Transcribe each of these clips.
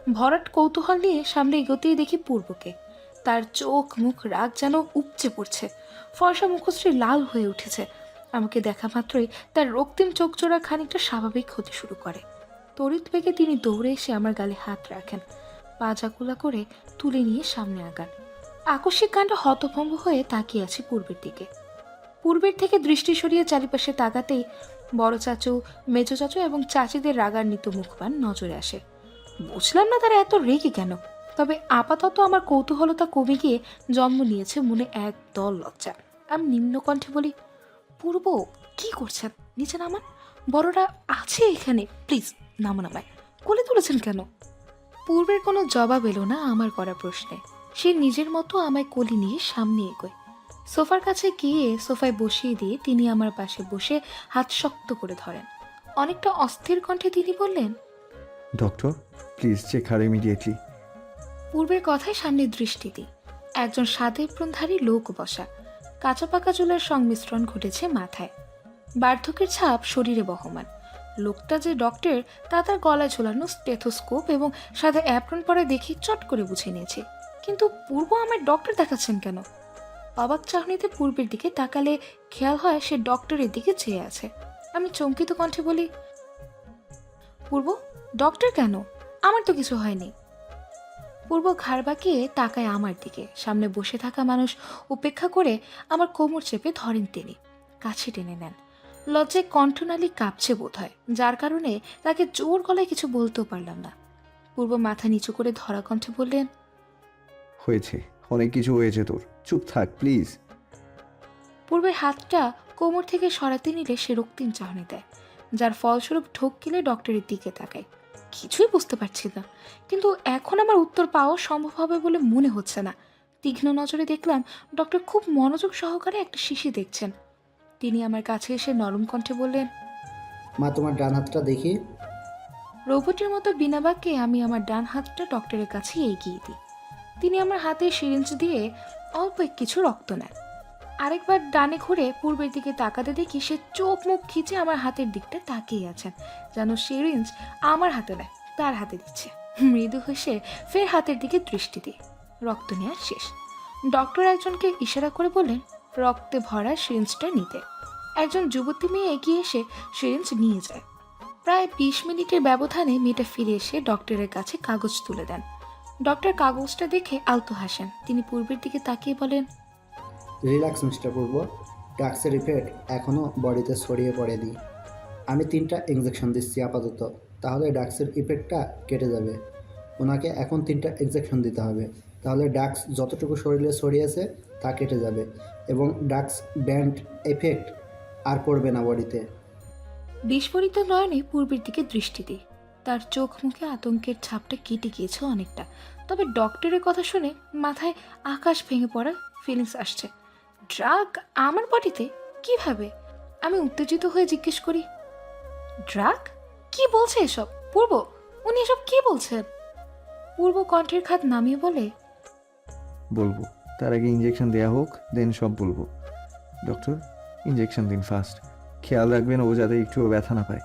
ভরাট কৌতূহল নিয়ে সামনে এগোতেই দেখি পূর্বকে। তার চোখ মুখ রাগ যেন উপচে পড়ছে, ফর্সা মুখশ্রী লাল হয়ে উঠেছে। আমাকে দেখা মাত্রই তার রক্তিম চোখজোড়া খানিকটা স্বাভাবিক হতে শুরু করে। তড়িৎ বেগে তিনি দৌড়ে এসে আমার গালে হাত রাখেন, পা জাকুলা করে তুলে নিয়ে সামনে আগান। আকস্মিক কাণ্ডে হতভম্ব হয়ে তাকিয়ে আছি পূর্বের দিকে। পূর্বের থেকে দৃষ্টি সরিয়ে চারিপাশে তাকাতেই বড় চাচু, মেজো চাচু এবং চাচিদের রাগান্বিত মুখপান নজরে আসে। বুঝলাম না তারা এত রেগে কেন, তবে আপাতত আমার কৌতূহলতা কমে গিয়ে জন্ম নিয়েছে মনে এক দল লজ্জা। আমি নিম্ন কণ্ঠে বলি, পূর্ব কি করছেন? নিচে নামান, বড়রা আছে এখানে, প্লিজ নামান আমায়। কোলে তুলেছেন কেন? পূর্বের কোনো জবাব এলো না আমার করা প্রশ্নে। সে নিজের মতো আমায় কোলে নিয়ে সামনে এগোয়। সোফার কাছে গিয়ে সোফায় বসিয়ে দিয়ে তিনি আমার পাশে বসে হাত শক্ত করে ধরেন। অনেকটা অস্থির কণ্ঠে তিনি বললেন, doctor please check her immediately. পূর্বের কথায় সামনে দৃষ্টি দিই। একজন সাদা এপ্রনধারী লোক বসা, কাঁচা পাকা চুলের সংমিশ্রণ ঘটেছে মাথায়, বার্ধক্যের ছাপ শরীরে বহমান। লোকটা যে ডক্টর তা তার গলায় ঝোলানো স্টেথোস্কোপ এবং সাদা অ্যাপ্রন পরে দেখি চট করে বুঝে নিয়েছে। কিন্তু পূর্ব আমার ডক্টর দেখাচ্ছেন কেন? অবাক চাহনিতে পূর্বের দিকে তাকালে খেয়াল হয় সে ডক্টরের দিকে চেয়ে আছে। আমি চমকিত কণ্ঠে বলি, পূর্ব ডক্টর কেন? আমার তো কিছু হয়নি। পূর্ব ঘাড় বাঁকিয়ে তাকায় আমার দিকে। সামনে বসে থাকা মানুষ উপেক্ষা করে আমার কোমর চেপে ধরেন তিনি, কাছে টেনে নেন। লজ্জায় কণ্ঠনালী কাঁপছে বোধ হয়, যার কারণে তাকে জোর গলায় কিছু বলতেও পারলাম না। পূর্ব মাথা নিচু করে ধরা কণ্ঠে বললেন, হয়েছে, অনেক কিছু হয়েছে তোর, চুপ থাক প্লিজ। পূর্বের হাতটা কোমর থেকে সরাতে নিলে সে রক্তিম চাহনি দেয়, যার ফলস্বরূপ ঢোক গিলে ডক্টরের দিকে তাকায়। কিছুই বুঝতে পারছি না, কিন্তু এখন আমার উত্তর পাওয়া সম্ভব হবে বলে মনে হচ্ছে না। তীক্ষ্ণ নজরে দেখলাম ডক্টর খুব মনোযোগ সহকারে একটা শিশি দেখছেন। তিনি আমার কাছে এসে নরম কণ্ঠে বললেন, মা, তোমার ডান হাতটা দেখি। রোবটের মতো বিনা বাক্যে আমি আমার ডান হাতটা ডক্টরের কাছে এগিয়ে দিই। তিনি আমার হাতে সিরিঞ্জ দিয়ে অল্প কিছু রক্ত নেন। আরেকবার ডানে ঘুরে পূর্বের দিকে তাকাতে দেখি সে চোখ মুখ খিচে আমার হাতের দিকটা তাকিয়ে আছেন, যেন সিরিঞ্জ আমার হাতে নেয়, তার হাতে দিচ্ছে। মৃদু হেসে ফের হাতের দিকে দৃষ্টি দিই। রক্ত নেওয়া শেষ। ডক্টর একজনকে ইশারা করে বললেন রক্তে ভরা সিরিঞ্জটা নিতে। একজন যুবতী মেয়ে এগিয়ে এসে সিরিঞ্জ নিয়ে যায়। প্রায় 20 মিনিটের ব্যবধানে মেয়েটা ফিরে এসে ডক্টরের কাছে কাগজ তুলে দেন। ডক্টর কাগজটা দেখে আলতো হাসেন। তিনি পূর্বের দিকে তাকিয়ে বলেন, রিল্যাক্স মিস্টার পূর্ব, ড্রাগসের ইফেক্ট এখনও বডিতে ছড়িয়ে পড়েনি। আমি 3টা ইঞ্জেকশন দিচ্ছি আপাতত, তাহলে ড্রাগসের ইফেক্টটা কেটে যাবে। ওনাকে এখন 3টা ইঞ্জেকশন দিতে হবে, তাহলে ড্রাগস যতটুকু শরীরে ছড়িয়েছে তা কেটে যাবে এবং ড্রাগস ব্যান্ড এফেক্ট আর পড়বে না বডিতে। বিস্ফোরিত নয়নে পূর্বের দিকে দৃষ্টি দিই। তার চোখ মুখে আতঙ্কের ছাপটা কেটে গিয়েছে অনেকটা, তবে ডক্টরের কথা শুনে মাথায় আকাশ ভেঙে পড়া ফিলিংস আসছে। ড্রাগ আমার বডিতে কিভাবে? আমি উত্তেজিত হয়ে জিজ্ঞেস করি, ড্রাগ? কি বলছে এসব পূর্ব? উনি এসব কি বলছেন? পূর্ব কণ্ঠের খাত নামিয়ে বলে, বলবো, তার আগে ইঞ্জেকশন দেয়া হোক, দেন সব বলবো। ডক্টর ইঞ্জেকশন দিন ফার্স্ট, খেয়াল রাখবেন ও যাতে একটুও ব্যথা না পায়।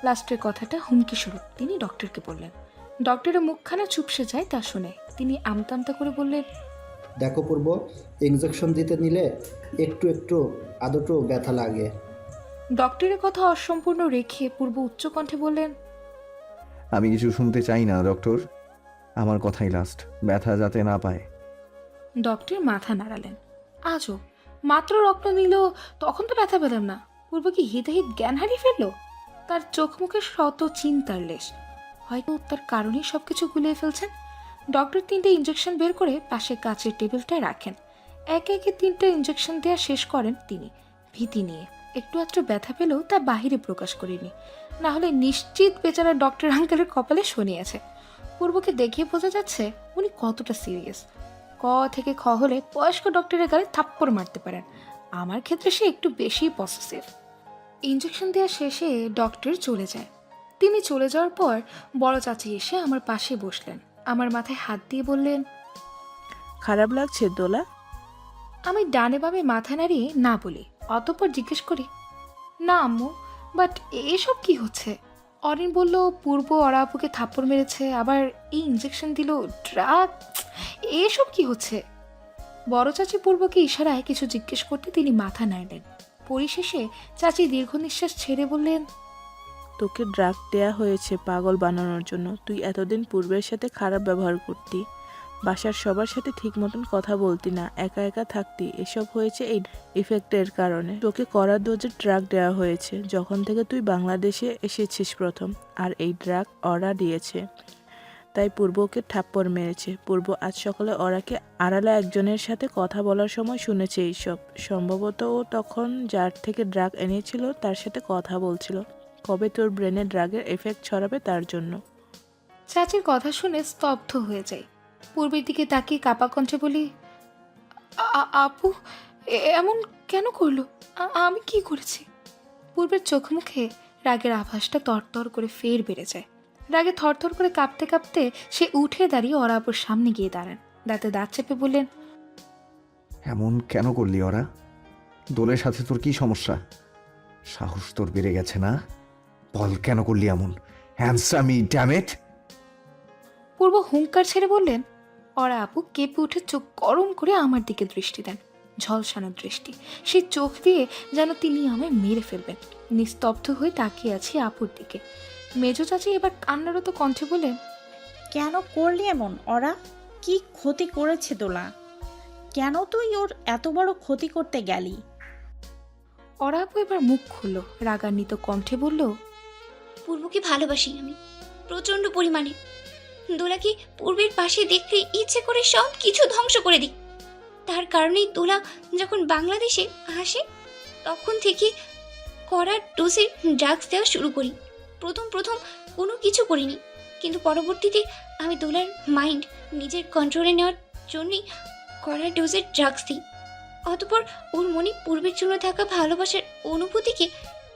লাস্টের কথাটা হুমকি স্বরূপ তিনি ডক্টরকে বললেন। ডক্টরের মুখখানা চুপসে যায় তা শুনে। তিনি আমতা আমতা করে বললেন, দেখো পূর্ব, ইঞ্জেকশন দিতে নিলে একটু একটু আদৌ ব্যথা লাগে। ডক্টরের কথা অসম্পূর্ণ রেখে পূর্ব উচ্চকণ্ঠে বললেন, আমি কিছু শুনতে চাই না ডক্টর, আমার কথাই লাস্ট, ব্যথা যাতে না পায়। ডক্টর মাথা নাড়ালেন। আজও মাত্র রক্ত নিল, তখন তো ব্যথা পেলাম না। পূর্ব কি হিতাহিত জ্ঞান হারিয়ে ফেললো? তার চোখ মুখে শত চিন্তার লেশ। হয়তো তার কারণেই সবকিছু গুলিয়ে ফেলছেন। ডক্টর 3টে ইঞ্জেকশন বের করে পাশে কাচের টেবিলটায় রাখেন। একে একে 3টে ইঞ্জেকশন দেওয়া শেষ করেন তিনি, ভীতি নিয়ে। একটু আধটু ব্যথা পেলেও তা বাহিরে প্রকাশ করিনি, না হলে নিশ্চিত বেচারা ডক্টর আঙ্কেলের কপালে শনি আছে। পূর্বকে দেখিয়ে বোঝা যাচ্ছে উনি কতটা সিরিয়াস। ক থেকে খ হলে বয়স্ক ডক্টরের গালে থাপ্পড় মারতে পারেন। আমার ক্ষেত্রে সে একটু বেশি পসেসিভ। ইঞ্জেকশন দেওয়া শেষে ডক্টর চলে যায়। তিনি চলে যাওয়ার পর বড় চাচি এসে আমার পাশে বসলেন। আমার মাথায় হাত দিয়ে বললেন, খারাপ লাগছে দোলা? আমি ডানে বামে মাথা নাড়িয়ে না বলি। অতঃপর জিজ্ঞেস করি, না আম্মু, বাট এসব কি হচ্ছে? অরিন বলল পূর্ব ওরা আপুকে থাপ্পড় মেরেছে, আবার এই ইঞ্জেকশন দিল, ড্রাগ, এসব কি হচ্ছে? বড় চাচি পূর্বকে ইশারায় কিছু জিজ্ঞেস করতে তিনি মাথা নাড়লেন। পরিশেষে চাচি দীর্ঘ নিঃশ্বাস ছেড়ে বললেন, তোকে ড্রাগ দেয়া হয়েছে পাগল বানানোর জন্য। তুই এতদিন পূর্বের সাথে খারাপ ব্যবহার করতি, বাসার সবার সাথে ঠিক মতন কথা বলতি না, একা একা থাকতি। এসব হয়েছে এই ইফেক্টের কারণে। তোকে কড়া ডোজের ড্রাগ দেওয়া হয়েছে যখন থেকে তুই বাংলাদেশে এসেছিস প্রথম, আর এই ড্রাগ ওরা দিয়েছে। তাই পূর্বকে থাপ্পড় মেরেছে। পূর্ব আজ সকালে ওরাকে আড়ালে একজনের সাথে কথা বলার সময় শুনেছে এইসব। সম্ভবত ও তখন যার থেকে ড্রাগ এনেছিল তার সাথে কথা বলছিল, কবে তোর ব্রেনে ড্রাগের এফেক্ট ছড়াবে তার জন্য। চাচির কথা শুনে স্তব্ধ হয়ে যায়। পূর্বের দিকে তাকিয়ে কাপা কণ্ঠে বলি, আপু এমন কেন করলো? আমি কি করেছি? পূর্বের চোখ মুখে রাগের আভাসটা তরতর করে ফের বেড়ে যায়। রাগে থরথর করে কাঁপতে কাঁপতে সে উঠে দাঁড়িয়ে ওরা আপুর সামনে গিয়ে দাঁড়ান। দাঁতে দাঁত চেপে বললেন, এমন কেন করলি ওরা? দোলের সাথে তোর কি সমস্যা? সাহস তোর বেড়ে গেছে না? বল কেন করলি এমন? Answer me damn it. পূর্ব হুঙ্কার ছেড়ে বললেন। ওরা আপু কেঁপে উঠে চোখ গরম করে আমার দিকে দৃষ্টি দেন, ঝলসানো দৃষ্টি। সেই চোখ দিয়ে যেন তিনি আমায় মেরে ফেলবেন। নিস্তব্ধ হয়ে তাকিয়ে আছি আপুর দিকে। মেজো চাচি এবার কান্নারত কণ্ঠে বলেন, কেন করলি এমন? ওরা কি ক্ষতি করেছে দোলা? কেন তুই ওর এত বড় ক্ষতি করতে গেলি? ওরা আপু এবার মুখ খুলল, রাগান্বিত কণ্ঠে বলল, পূর্বকে ভালোবাসি আমি প্রচন্ড পরিমাণে। দোলাকে পূর্বের পাশে দেখতে ইচ্ছে করে সব কিছু ধ্বংস করে দিই। তার কারণেই দোলা যখন বাংলাদেশে আসে তখন থেকে কড়া ডোজের ড্রাগস দেওয়া শুরু করি। প্রথম কোনো কিছু করিনি, কিন্তু পরবর্তীতে আমি দোলার মাইন্ড নিজের কন্ট্রোলে নেওয়ার জন্যই কড়া ডোজের ড্রাগস দিই। অতঃপর ওর মনে পূর্বের জন্য থাকা ভালোবাসার অনুভূতিকে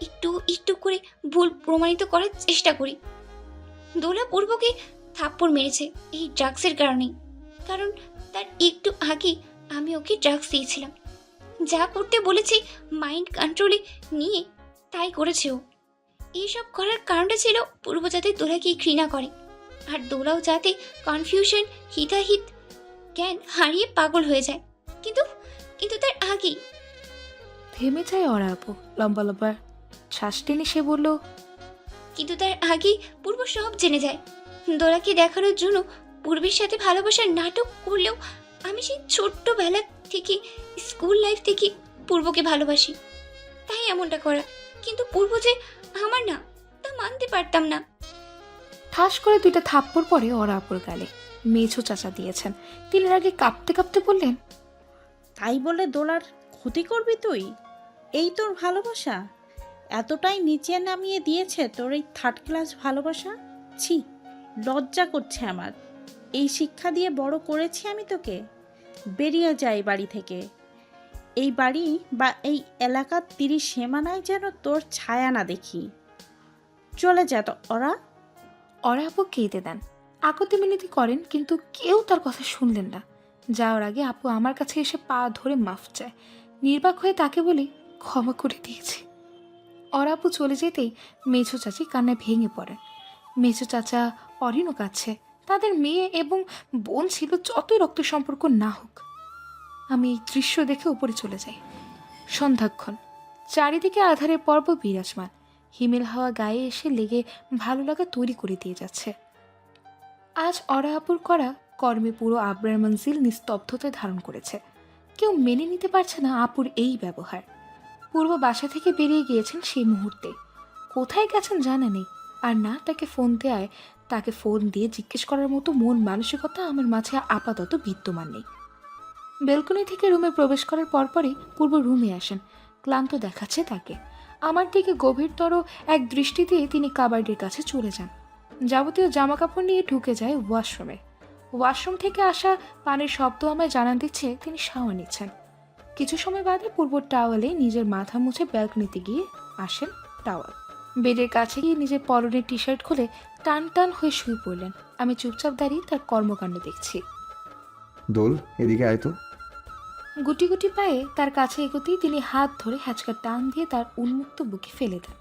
একটু একটু করে ভুল প্রমাণিত করার চেষ্টা করি। দোলা পূর্বকে থাপ্পড় মেরেছে এই ড্রাগসের কারণেই, কারণ তার একটু আগে আমি ওকে ড্রাগস দিয়েছিলাম। যা করতে বলেছি মাইন্ড কন্ট্রোলে নিয়ে তাই করেছে ও। এইসব করার কারণটা ছিল পূর্ব যাতে দোলাকে ঘৃণা করে, আর দোলাও যাতে কনফিউশন হিতাহিত জ্ঞান হারিয়ে পাগল হয়ে যায়। কিন্তু কিন্তু তার আগেই থেমে যায় ওরা আপু। লম্বা লম্বা শ্বাস টেনে সে বলল, কিন্তু তার আগেই পূর্ব সব জেনে যায়। দোলাকে দেখানোর জন্য পূর্বের সাথে ভালোবাসার নাটক করলেও আমি সেই ছোট্টবেলা থেকে স্কুল লাইফ থেকে পূর্বকে ভালোবাসি, তাই এমনটা করা। কিন্তু পূর্ব যে আমার না তা মানতে পারতাম না। ঠাস করে দুইটা থাপ্পড় পরে ওরা আপুর গালে। মেঝো চাচা দিয়েছেন। তিনি আগে কাঁপতে কাঁপতে বললেন, তাই বলে দোলার ক্ষতি করবি তুই? এই তোর ভালোবাসা? এতটাই নিচে নামিয়ে দিয়েছে তোর এই থার্ড ক্লাস ভালোবাসা? ছি, লজ্জা করছে আমার। এই শিক্ষা দিয়ে বড় করেছি আমি তোকে। বেরিয়ে যাই বাড়ি থেকে। এই বাড়ি বা এই এলাকার 30 সীমানায় যেন তোর ছায়া না দেখি। চলে যা তো ওরা। ওরা আপু কেঁদে দেন, আকতি মিনতি করেন, কিন্তু কেউ তার কথা শুনলেন না। যাওয়ার আগে আপু আমার কাছে এসে পা ধরে মাফ চায়। নির্বাক হয়ে তাকে বলি, ক্ষমা করে দিয়েছি। ওরা আপু চলে যেতেই মেঝো চাচি কান্নায় ভেঙে পড়েন। মেঝো চাচা অরিনও কাছে। তাদের মেয়ে এবং বোন ছিল, যতই রক্ত সম্পর্ক না হোক। আমি এই দৃশ্য দেখে উপরে চলে যাই। সন্ধ্যাক্ষণ, চারিদিকে আধারের পর্ব বিরাজমান। হিমেল হাওয়া গায়ে এসে লেগে ভালো লাগা তৈরি করে দিয়ে যাচ্ছে। আজ অরা আপুর করা কর্মে পুরো আবরার মঞ্জিল নিস্তব্ধতায় ধারণ করেছে। কেউ মেনে নিতে পারছে না আপুর এই ব্যবহার। পূর্ব বাসা থেকে বেরিয়ে গিয়েছেন সেই মুহূর্তে। কোথায় গেছেন জানা নেই, আর না তাকে ফোন দেয়। তাকে ফোন দিয়ে জিজ্ঞেস করার মতো মন মানসিকতা আমার মাঝে আপাতত বিদ্যমান নেই। বেলকনি থেকে রুমে প্রবেশ করার পরপরই পূর্ব রুমে আসেন। ক্লান্ত দেখাচ্ছে তাকে। আমার দিকে গভীরতর এক দৃষ্টি দিয়ে তিনি কাবার্ডের কাছে চলে যান। যাবতীয় জামাকাপড় নিয়ে ঢুকে যায় ওয়াশরুমে। ওয়াশরুম থেকে আসা পানির শব্দ আমায় জানান দিচ্ছে তিনি শাওয়ার নিচ্ছেন। কিছু সময় বাদে পূর্ব টাওয়ালে নিজের মাথা মুছে ব্যালকনিতে গিয়ে আসেন টাওয়াল। বেডের কাছে গিয়ে নিজের পরনের টি শার্ট খুলে টান টান হয়ে শুয়ে পড়লেন। আমি চুপচাপ দাঁড়িয়ে তার কর্মকাণ্ড দেখছি। দোল, এদিকে আয় তো। গুটি গুটি পায়ে তার কাছে এগোতেই তিনি হাত ধরে হ্যাচকা টান দিয়ে তার উন্মুক্ত বুকে ফেলে দেন।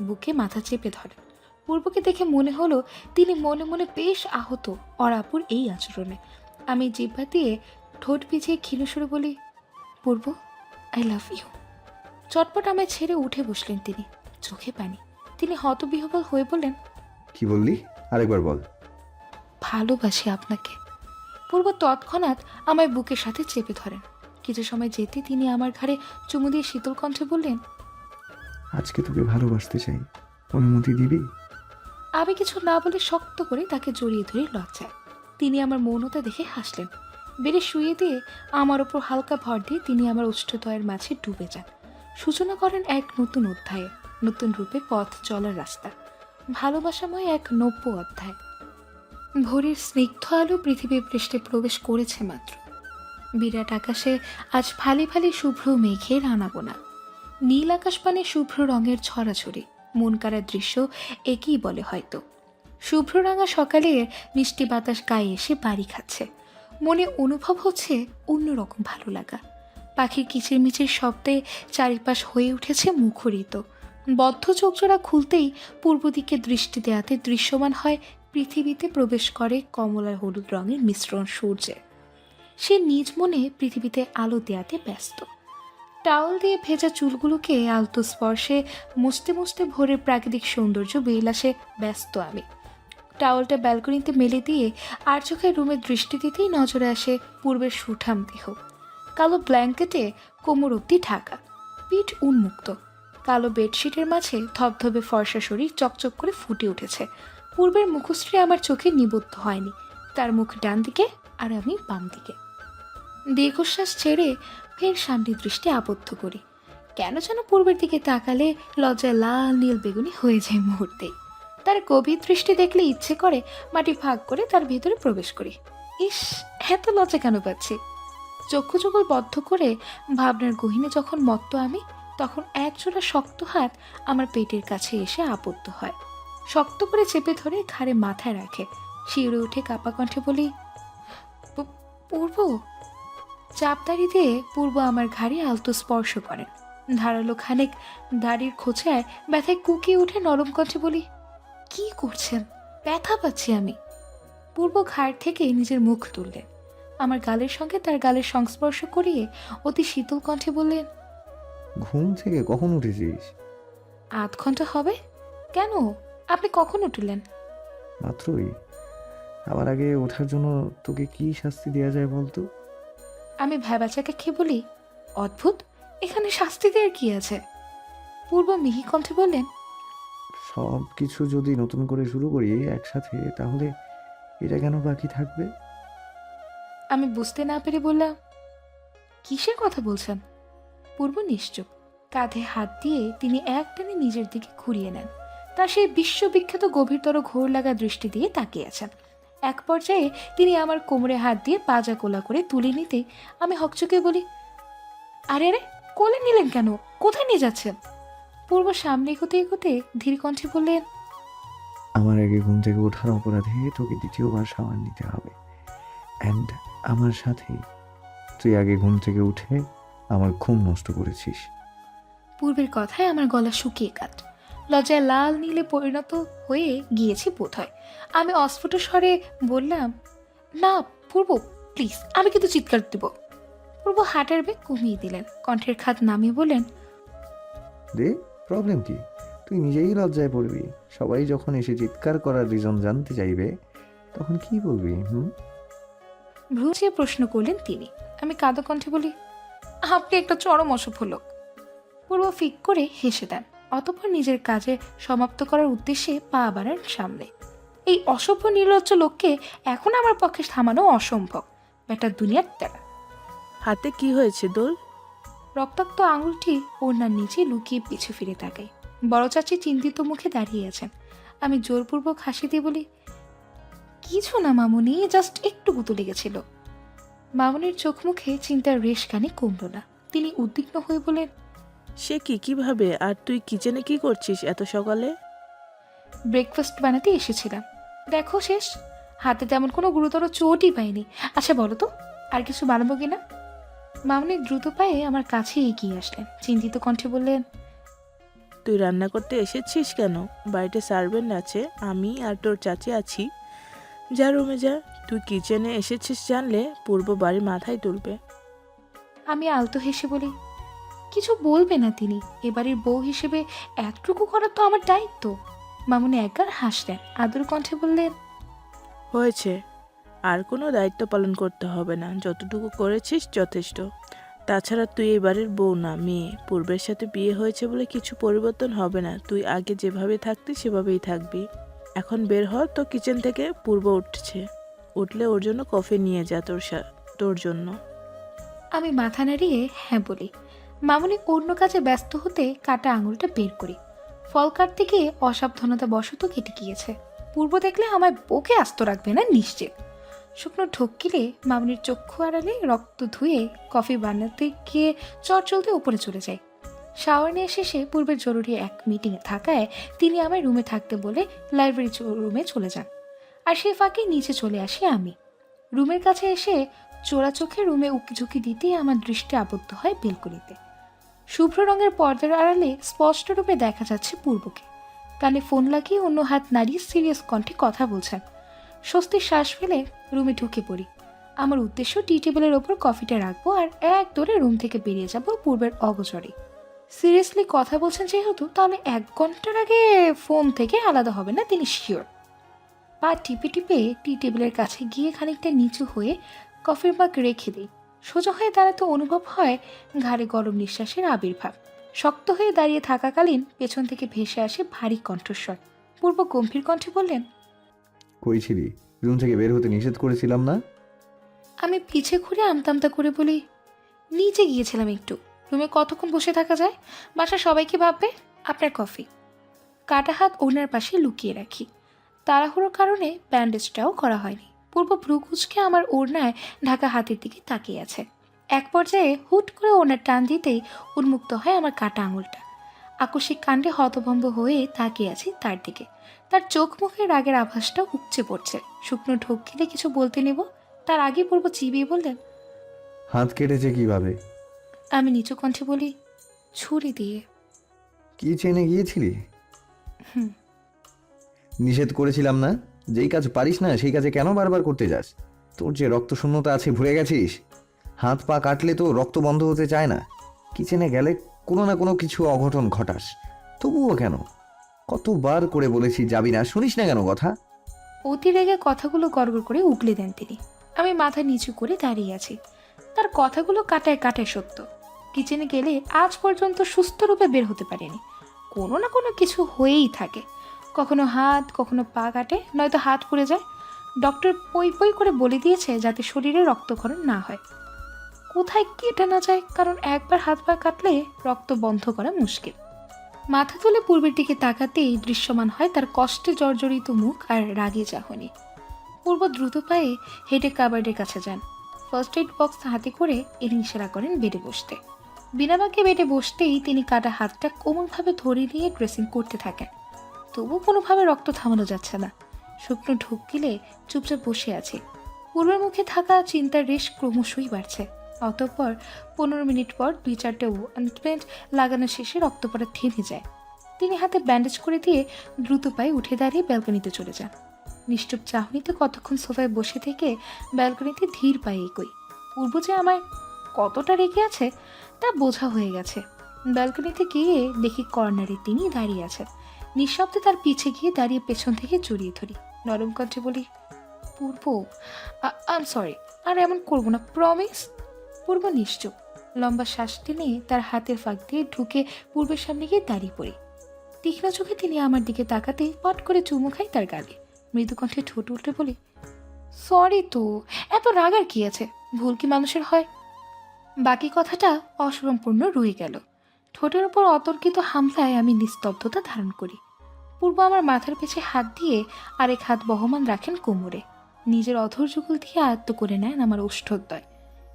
বুকে মাথা চেপে ধরেন। পূর্বকে দেখে মনে হলো তিনি মনে মনে বেশ আহত অরাপুর এই আচরণে। আমি জিহ্বা দিয়ে ঠোঁট ভিজিয়ে ক্ষীণস্বরে বলি, পূর্ব, আই লাভ ইউ। চটপট আমায় ছেড়ে উঠে বসলেন তিনি, চোখে পানি। তিনি হতবিহ্বল হয়ে বললেন, কি বললি? আরেকবার বল। ভালোবাসি আপনাকে। পূর্ব তৎক্ষণাৎ আমায় বুকের সাথে চেপে ধরেন। কিছু সময় যেতে তিনি আমার ঘাড়ে চুমু দিয়ে শীতল কণ্ঠে বললেন, আজকে তোকে ভালোবাসতে চাই, অনুমতি দিবি? আমি কিছু না বলে শক্ত করে তাকে জড়িয়ে ধরে লজ্জায়। তিনি আমার মৌনতা দেখে হাসলেন। বেড়ে শুয়ে দিয়ে আমার ওপর হালকা ভর দিয়ে তিনি আমার উষ্ঠদয়ের মাঝে ডুবে যান। সূচনা করেন এক নতুন অধ্যায়ে, নতুন রূপে পথ চলার রাস্তা, ভালোবাসাময় এক নব্য অধ্যায়। ভোরের স্নিগ্ধ আলো পৃথিবীর পৃষ্ঠে প্রবেশ করেছে মাত্র। বিরাট আকাশে আজ ফালি ফালি শুভ্র মেঘের আনাগোনা, নীল আকাশ পানে শুভ্র রঙের ছড়াছড়ি। মন কাড়া দৃশ্য একই বলে হয়তো। শুভ্র রাঙা সকালে মিষ্টি বাতাস গায়ে এসে বাড়ি খাচ্ছে। মনে অনুভব হচ্ছে অন্যরকম ভালো লাগা। পাখির কিচিরমিচির শব্দে চারিপাশ হয়ে উঠেছে মুখরিত। বদ্ধ চোখজোড়া খুলতেই পূর্ব দিকে দৃষ্টি দেয়াতে দৃশ্যমান হয় পৃথিবীতে প্রবেশ করে কমলা হলুদ রঙের মিশ্রণ সূর্যে। সে নিজ মনে পৃথিবীতে আলো দেয়াতে ব্যস্ত। টাওয়াল দিয়ে ভেজা চুলগুলোকে আলতো স্পর্শে মুছতে মুছতে ভোরের প্রাকৃতিক সৌন্দর্য বিলাসে ব্যস্ত আমি। টাওয়ালটা ব্যালকনিতে মেলে দিয়ে আর চোখে রুমে দৃষ্টি দিতেই নজরে আসে পূর্বের সুঠাম দেহ। কালো ব্ল্যাঙ্কেটে কোমর অব্দি ঢাকা, পিঠ উন্মুক্ত। কালো বেডশিটের মাঝে ধবধবে ফর্সা শরীর চকচক করে ফুটে উঠেছে। পূর্বের মুখশ্রী আমার চোখে নিবদ্ধ হয়নি। তার মুখ ডান দিকে আর আমি বাম দিকে। দীর্ঘশ্বাস ছেড়ে ফের সামনে দৃষ্টি আবদ্ধ করি। কেন যেন পূর্বের দিকে তাকালে লজ্জায় লাল নীল বেগুনি হয়ে যায় মুহূর্তেই। তার গভীর দৃষ্টি দেখলে ইচ্ছে করে মাটি ভাগ করে তার ভেতরে প্রবেশ করি। ইস, এত লজ্জা কেন পাচ্ছি? চক্ষু যুগল বদ্ধ করে ভাবনার গহীনে যখন মত্ত আমি, তখন একজোড়া শক্ত হাত আমার পেটের কাছে এসে আবদ্ধ হয়। শক্ত করে চেপে ধরে ঘাড়ে মাথায় রাখে। শিউরে উঠে কাপা কণ্ঠে বলি, পূর্ব। চাপদাড়ি দিয়ে পূর্ব আমার ঘাড়ে আলতো স্পর্শ করেন। ধারালো খানেক দাড়ির খোঁচায় ব্যথায় কুকিয়ে উঠে নরম কণ্ঠে বলি, কি করছেন? ব্যথা পাচ্ছি আমি। পূর্ব ঘাড় থেকে নিজের মুখ তুললেন। আমার গালের সঙ্গে তার গালের সংস্পর্শ করিয়ে অতি শীতল কণ্ঠে বললেন, ঘুম থেকে কখন উঠেছিস? আধ ঘন্টা হবে। কেন, আপনি কখন উঠলেন? মাত্রই। আবার আগে ওঠার জন্য তোকে কি শাস্তি দেওয়া যায় বলতো? আমি ভ্যাবাচাকে খেয়ে বলি, অদ্ভুত, এখানে শাস্তি দেওয়ার কি আছে? পূর্ব মিহি কণ্ঠে বললেন, সব কিছু যদি নতুন করে শুরু করি একসাথে, তাহলে এটা কেন বাকি থাকবে? আমি বুঝতে না পেরে বললাম, কিসের কথা বলছেন? পূর্ব নিশ্চুপ। কাঁধে হাত দিয়ে তিনি একটানে নিজের দিকে ঘুরিয়ে নেন। তার সেই বিশ্ববিখ্যাত গভীরতর ঘোর লাগা দৃষ্টি দিয়ে তাকিয়ে আছেন। এক পর্যায়ে তিনি আমার কোমরে হাত দিয়ে পাজা কোলা করে তুলে নিতে আমি হকচকে বলি, আরে আরে, কোলে নিলেন কেন? কোথায় নিয়ে যাচ্ছেন? পূর্ব সামনে এগোতে এগোতে ধীর কণ্ঠে বললেন, আমার আগে ঘুম থেকে ওঠার অপরাধে তোকে দ্বিতীয়বার শাওয়ার নিতে হবে। অ্যান্ড আমার সাথে তুই আগে ঘুম থেকে উঠে আমার ঘুম নষ্ট করেছিস। পূর্বের কথায় আমার গলা শুকিয়ে কাট। লজ্জায় লাল নীলে পরিণত হয়ে গিয়েছি বোধ হয়। আমি অস্ফুট স্বরে বললাম, না পূর্ব, প্লিজ, আমি কিন্তু চিৎকার দেব। পূর্ব হাঁটার বেগ কমিয়ে দিলেন, কণ্ঠের খাত নামিয়ে বললেন, দে, প্রবলেম কি? তুই নিজেই লজ্জায় পড়বি। সবাই যখন এসে চিৎকার করার রিজন জানতে চাইবে, তখন কি বলবি? ভ্রুচিয়ে প্রশ্ন করলেন তিনি। আমি কাঁদো কণ্ঠে বলি, আপনি একটা চরম অসভ্য লোক। পূর্ব ফিক করে হেসে দেন। অতঃপর নিজের কাজে সমাপ্ত করার উদ্দেশ্যে পা বাড়ান সামনে। এই অসভ্য নির্লজ্জ লোককে এখন আমার পক্ষে থামানো অসম্ভব। ব্যাটা দুনিয়ার তেরা। হাতে কি হয়েছে দোল? রক্তাক্ত আঙুলটি ওড়নার নিচে লুকিয়ে পিছু ফিরে তাকাই। বড় চাচি চিন্তিত মুখে দাঁড়িয়ে আছেন। আমি জোরপূর্বক হাসি দিয়ে বলি, কিছু না মামুনি, জাস্ট একটু গুঁতো লেগেছিল। মামুনির চোখ মুখে চিন্তার রেশখানি কমল না। তিনি উদ্বিগ্ন হয়ে বলেন, সে কি, কিভাবে? আর তুই কিচেনে কি করছিস এত সকালে? ব্রেকফাস্ট বানাতে এসেছিলাম। দেখো শেষ, হাতে তেমন কোনো গুরুতর চোটই পাইনি। আচ্ছা বলো তো, আর কিছু বানাবো কিনা? মামুনি দ্রুত পায়ে আমার কাছে এগিয়ে আসলেন, চিন্তিত কণ্ঠে বললেন, তুই রান্না করতে এসেছিস কেন? বাড়িতে সার্ভেন্ট আছে, আমি আর তোর চাচি আছি। যা রুমে যা। তুই কিচেনে এসেছিস জানলে পূর্ব বাড়ি মাথায় তুলবে। আমি আলতো হেসে বলি, কিছু বলবে না তিনি, এবারের বউ হিসেবে একটুকু করার তো আমার দায়িত্ব। মামুনি একবার হাসলেন, আদর কণ্ঠে বললেন, হয়েছে, আর কোনো দায়িত্ব পালন করতে হবে না, যতটুকু করেছিস যথেষ্ট। তাছাড়া তুই এই বাড়ির বউ না, মেয়ে। পূর্বের সাথে বিয়ে হয়েছে বলে কিছু পরিবর্তন হবে না, তুই আগে যেভাবে থাকতি সেভাবেই থাকবি। এখন বের হ, তো কিচেন থেকে পূর্ব উঠছে, উঠলে ওর জন্য কফি নিয়ে যা, তোর জন্য। আমি মাথা নাড়িয়ে হ্যাঁ বলি। মামুনি অন্য কাজে ব্যস্ত হতে কাটা আঙুলটা বের করি। ফল কাটতে গিয়ে অসাবধানতা বশত কেটে গিয়েছে। পূর্ব দেখলে আমায় বকে আস্ত রাখবে না নিশ্চিত। শুকনো ঢোকিলে মামুনির চক্ষু আড়ালে রক্ত ধুয়ে কফি বানাতে গিয়ে চলতে উপরে চলে যায়। শাওয়ার নিয়ে শেষে পূর্বের জরুরি এক মিটিংয়ে থাকায় তিনি আমায় রুমে থাকতে বলে লাইব্রেরি রুমে চলে যান। আর সেই ফাঁকে নিচে চলে আসি আমি। রুমের কাছে এসে চোরা চোখে রুমে উকিঝুঁকি দিতেই আমার দৃষ্টি আবদ্ধ হয় বেলকনিতে। শুভ্র রঙের পর্দার আড়ালে স্পষ্ট রূপে দেখা যাচ্ছে পূর্বকে। কানে ফোন লাগিয়ে অন্য হাত নাড়িয়ে সিরিয়াস কণ্ঠে কথা বলছেন। স্বস্তির শ্বাস ফেলে রুমে ঢুকে পড়ি। আমার উদ্দেশ্য টি টেবিলের ওপর কফিটা রাখবো আর এক দৌড়ে রুম থেকে বেরিয়ে যাব পূর্বের অগোচরে। সিরিয়াসলি কথা বলছেন যেহেতু, তাহলে 1 ঘন্টার আগে ফোন থেকে আলাদা হবে না তিনি শিওর। পা টিপে টিপে টি টেবিলের কাছে গিয়ে খানিকটা নিচু হয়ে কফির মাগ রেখে দিই। সোজা হয়ে দাঁড়াতে অনুভব হয় ঘাড়ে গরম নিঃশ্বাসের আবির্ভাব। শক্ত হয়ে দাঁড়িয়ে থাকাকালীন পেছন থেকে ভেসে আসে ভারী কণ্ঠস্বর। পূর্ব গম্ভীর কণ্ঠে বললেন, কই ছিলি? রুম থেকে বের হতে নিষেধ করেছিলাম না? আমি পিছে ঘুরে আমতামতা করে বলি, নিচে গিয়েছিলাম একটু। রুমে কতক্ষণ বসে থাকা যায়? বাসা সবাইকে ভাববে। আপনার কফি। কাটা হাত ওনার পাশে লুকিয়ে রাখি। তাড়াহুড়োর কারণে ব্যান্ডেজটাও করা হয়নি। পূর্ব ভ্রু কুঁচকে আমার ওড়নায় ঢাকা হাতের দিকে তাকিয়ে আছে। এক পর্যায়ে হুট করে ওনার টান দিতেই উন্মুক্ত হয় আমার কাটা আঙুলটা। আকস্মিক কাণ্ডে হতভম্ব হয়ে তাকিয়ে আছি তার দিকে। তার চোখ মুখে রাগের আভাসটা উপচে পড়ছে। শুকনো ঢোক গিলে কিছু বলতে নেব, তার আগে পূর্ব চিবিয়ে বললেন, হাত কেটেছে কিভাবে? আমি নিচু কণ্ঠে বলি, ছুরি দিয়ে। কি চেনে গিয়েছিলি? হুম। নিষেধ করেছিলাম না? যেই কাজ পারিস না সেই কাজে কেন বারবার করতে যাস? তোর যে রক্ত শূন্যতা আছে ভুলে গেছিস? হাত পা কাটলে তো রক্ত বন্ধ হতে চায় না। কিচেনে গেলে কোনো না কোনো কিছু অঘটন ঘটাস, তবুও কেন? কতবার করে বলেছি যাবি না, শুনিস না কেন কথা? অতি রেগে কথাগুলো গড়গড় করে উগলে দেন তিনি। আমি মাথা নিচু করে দাঁড়িয়ে আছি। তার কথাগুলো কাটায় কাটায় সত্য। কিচেনে গেলে আজ পর্যন্ত সুস্থ রূপে বের হতে পারেনি। কোনো না কোনো কিছু হয়েই থাকে। কখনো হাত, কখনো পা কাটে, নয়তো হাত পুড়ে যায়। ডক্টর পই পই করে বলে দিয়েছে যাতে শরীরে রক্তক্ষরণ না হয়, কোথায় কেটে না যায়, কারণ একবার হাত পা কাটলে রক্ত বন্ধ করা মুশকিল। মাথা তুলে পূর্বের দিকে তাকাতেই দৃশ্যমান হয় তার কষ্টে জর্জরিত মুখ আর রাগে চাহনি। পূর্ব দ্রুত পায়ে হেঁটে কাবার্ডের কাছে যান। ফার্স্ট এইড বক্স হাতে করে এর ইশারা করেন বেডে বসতে। বিনা বাক্যে বেডে বসতেই তিনি কাটা হাতটা কোমলভাবে ধরে নিয়ে ড্রেসিং করতে থাকেন। তবু কোনোভাবে রক্ত থামানো যাচ্ছে না। শুকনো ঢোক গিলে চুপচাপ বসে আছে। পূর্বের মুখে থাকা চিন্তার রেশ ক্রমশই বাড়ছে। অতঃপর 15 মিনিট পর 2-4টে অয়েন্টমেন্ট লাগানো শেষে রক্ত পড়া থেমে যায়। তিনি হাতে ব্যান্ডেজ করে দিয়ে দ্রুত পায়ে উঠে দাঁড়িয়ে ব্যালকনিতে চলে যান। নিশ্চুপ চাহনিতে কতক্ষণ সোফায় বসে থেকে ব্যালকনিতে ধীর পায়ে এগোই। পূর্ব যে আমায় কতটা রেগে আছে তা বোঝা হয়ে গেছে। ব্যালকনিতে গিয়ে দেখি কর্নারে তিনি দাঁড়িয়ে আছেন। নিঃশব্দে তার পিছে গিয়ে দাঁড়িয়ে পেছন থেকে জড়িয়ে ধরি। নরম কণ্ঠে বলি, পূর্ব, আম সরি, আর এমন করবো না, প্রমিস। পূর্ব নিশ্চুপ। লম্বা শ্বাস টেনে তার হাতের ফাঁক দিয়ে ঢুকে পূর্বের সামনে গিয়ে দাঁড়িয়ে পড়ি। তীক্ষ্ণ চোখে তিনি আমার দিকে তাকাতে পট করে চুমু খাই তার গালে। মৃদু কণ্ঠে ঠোঁট উল্টে বলি, সরি তো, এত রাগ আর কি আছে, ভুল কি মানুষের হয়? বাকি কথাটা অসম্পূর্ণ রয়ে গেল। ঠোঁটের ওপর অতর্কিত হামলায় আমি নিস্তব্ধতা ধারণ করি। পূর্ব আমার মাথার পেছে হাত দিয়ে আরেক হাত বহমান রাখেন কোমরে। নিজের অধর যুগল দিয়ে আয়ত্ত করে নেন আমার ওষ্ঠদ্বয়।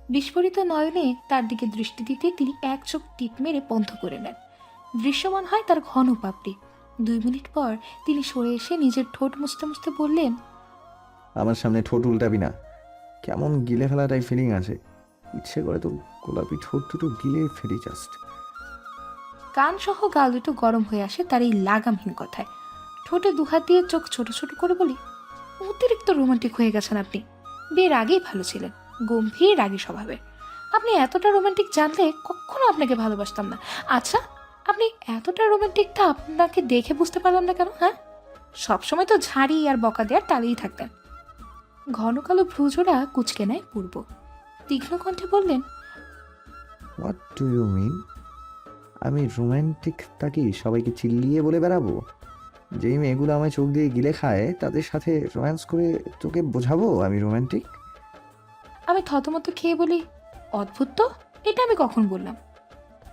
বিস্ফোরিত নয়নে তার দিকে দৃষ্টি দিতে তিনি এক চোখ টিপ মেরে বন্ধ করে নেন। দৃশ্যমান হয় তার ঘন পাপড়ি। 2 মিনিট পর তিনি সরে এসে নিজের ঠোঁট মুছতে মুছতে বললেন, আমার সামনে ঠোঁট উল্টাবি না, কেমন গিলে ফেলাটাই ফিলিং আছে। ইচ্ছে করে তো গোলাপি ঠোঁট দুটো গিলে ফেলি জাস্ট। কান সহ গাল দুটো গরম হয়ে আসে তার এই লাগামহীন কথায়। ঠোঁটে দুহাত দিয়ে চোখ ছোট ছোট করে বলি, অতিরিক্ত রোমান্টিক হয়ে গেছেন আপনি। বিয়ের আগেই ভালো ছিলেন, গম্ভীর রাগী স্বভাবের। আপনি এতটা রোমান্টিক জানলে কখনো আপনাকে ভালোবাসতাম না। আচ্ছা, আপনি এতটা রোমান্টিকটা আপনাকে দেখে বুঝতে পারলাম না কেন? হ্যাঁ, সবসময় তো ঝাড়ি আর বকা দেওয়ার টালেই থাকতেন। ঘন কালো ভ্রুজোড়া কুচকে নেয় পূর্ব, তীক্ষ্ণ কণ্ঠে বললেন, হোয়াট ডু ইউ মিন? আমি রোম্যান্টিক থাকি সবাইকে চিল্লিয়ে বলে বেড়াবো? যেই মেয়েগুলো আমায় চোখ দিয়ে গিলে খায় তাদের সাথে রোম্যান্স করে তোকে বোঝাবো আমি রোম্যান্টিক? আমি থতমত খেয়ে বলি, অদ্ভুত তো, এটা আমি কখন বললাম?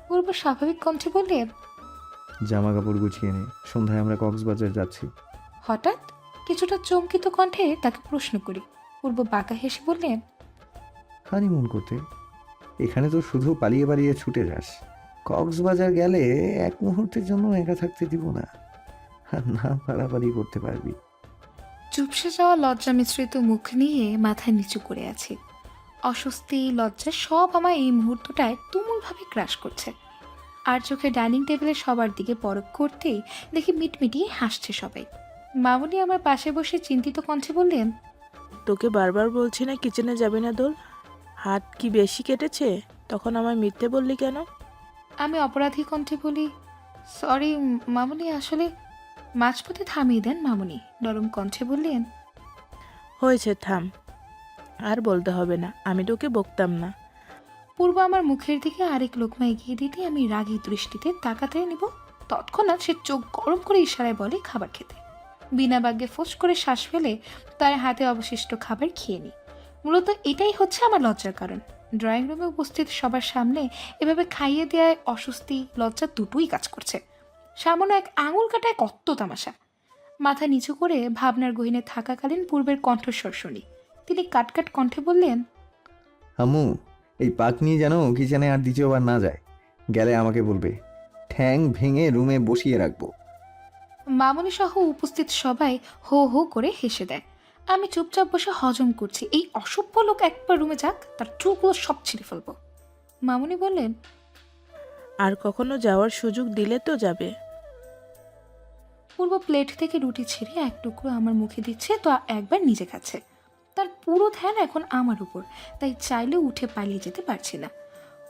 পূর্ব স্বাভাবিক কণ্ঠে বললেন, জামা কাপড় গুছিয়ে নে, সন্ধ্যায় আমরা কক্সবাজার যাচ্ছি। হঠাৎ কিছুটা চমকিত কণ্ঠে তাকে প্রশ্ন করি। পূর্ব বাঁকা হেসে বললেন, হানিমুন করতে? এখানে তো শুধু পালিয়ে পালিয়ে ছুটে যাস। কক্সবাজার গেলে এক মুহূর্তের জন্য একা থাকতে দিব না, আর না পারাপারি করতে পারবি। চুপসে যাওয়া লজ্জা মিশ্রিত মুখ নিয়ে মাথায় নিচু করে আছি। অস্বস্তি, লজ্জা সব আমার এই মুহূর্তটায় তুমুলভাবে ক্রাশ করছে। আর চোখে ডাইনিং টেবিলে সবার দিকে পরখ করতেই দেখি মিটমিটিয়ে হাসছে সবাই। মামুনি আমার পাশে বসে চিন্তিত কণ্ঠে বললেন, তোকে বারবার বলছি না কিচেনে যাবি না দোল? হাত কি বেশি কেটেছে? তখন আমায় মিথ্যে বললি কেন? আমি অপরাধী কণ্ঠে বলি, সরি মামুনি, আসলে মাঝপথে থামিয়ে দেন মামুনি। নরম কণ্ঠে বললেন, হয়েছে, থাম, আর বলতে হবে না, আমি তোকে বকতাম না। পূর্ব আমার মুখের দিকে আরেক লোকমা এগিয়ে দিতে আমি রাগী দৃষ্টিতে তাকাতে নিব, তৎক্ষণাৎ সে চোখ গরম করে ইশারায় বলে খাবার খেতে। বিনা বাগ্যে ফোঁস করে শ্বাস ফেলে তার হাতে অবশিষ্ট খাবার খেয়ে নিই। মূলত এটাই হচ্ছে আমার লজ্জার কারণ। ড্রয়িং রুমে উপস্থিত সবার সামনে এভাবে খাইয়ে দেওয়ায় অস্বস্তি, লজ্জা দুটোই কাজ করছে। সামান্য এক আঙুল কাটায় কত তামাশা। মাথা নিচু করে ভাবনার গহীনে থাকাকালীন পূর্বের কণ্ঠস্বর শুনি। তিনি কাটকাট কণ্ঠে বললেন, আম্মু, এই পাক নিয়ে যেন কিচেনে আর দ্বিতীয়বার না যায়। গেলে আমাকে বলবে, ঠ্যাং ভেঙে রুমে বসিয়ে রাখবো। মামনি সহ উপস্থিত সবাই হো হো করে হেসে দেয়। আমি চুপচাপ বসে হজম করছি। এই অসভ্য লোক একবার রুমে যাক, তার চুলগুলো সব ছিঁড়ে ফেলবো। মামনি বললেন, আর কখনো যাওয়ার সুযোগ দিলে তো যাবে। পূর্ব প্লেট থেকে রুটি ছিঁড়ে এক টুকরো আমার মুখে দিচ্ছে, তো একবার নিজে খাচ্ছে। তার পুরো ধ্যান এখন আমার উপর, তাই চাইলেও উঠে পালিয়ে যেতে পারছি না।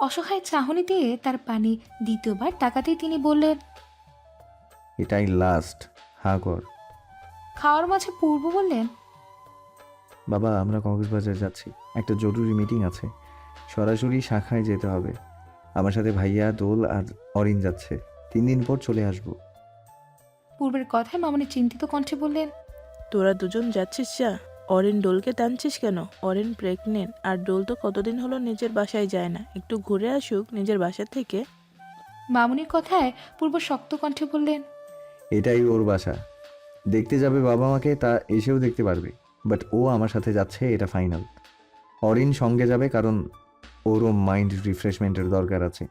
অসহায় চাহনি দিয়ে তার পানি দ্বিতীয়বার তাকাতেই তিনি বললেন, এটাই লাস্ট, হা কর। খাওয়ার মাঝে পূর্ব বললেন, বাবা, আমরা কক্সবাজার যাচ্ছি, একটা জরুরি মিটিং আছে, সরাসরি শাখায় যেতে হবে। আমার সাথে ভাইয়া, দোল আর অরিন যাচ্ছে। 3 দিন পর চলে আসবো। পূর্বের কথায় মামনি চিন্তিত কণ্ঠে বললেন, তোরা দুজন যাচ্ছিস যা, অরেন ডোলকে টানছিস কেন? অরেন প্রেগনেন্ট, আর ডোল তো কতদিন হলো নিজের বাসায় যায় না, একটু ঘুরে আসুক নিজের বাসা থেকে। মামনির কথায় পূর্ব শক্ত কণ্ঠে বললেন, এটাই ওর বাসা, দেখতে যাবে বাবা মাকে, তা এসেও দেখতে পারবে, বাট ও আমার সাথে যাচ্ছে, এটা ফাইনাল। অরিন সঙ্গে যাবে, কারণ ওরও মাইন্ড রিফ্রেশমেন্টের দরকার আছে।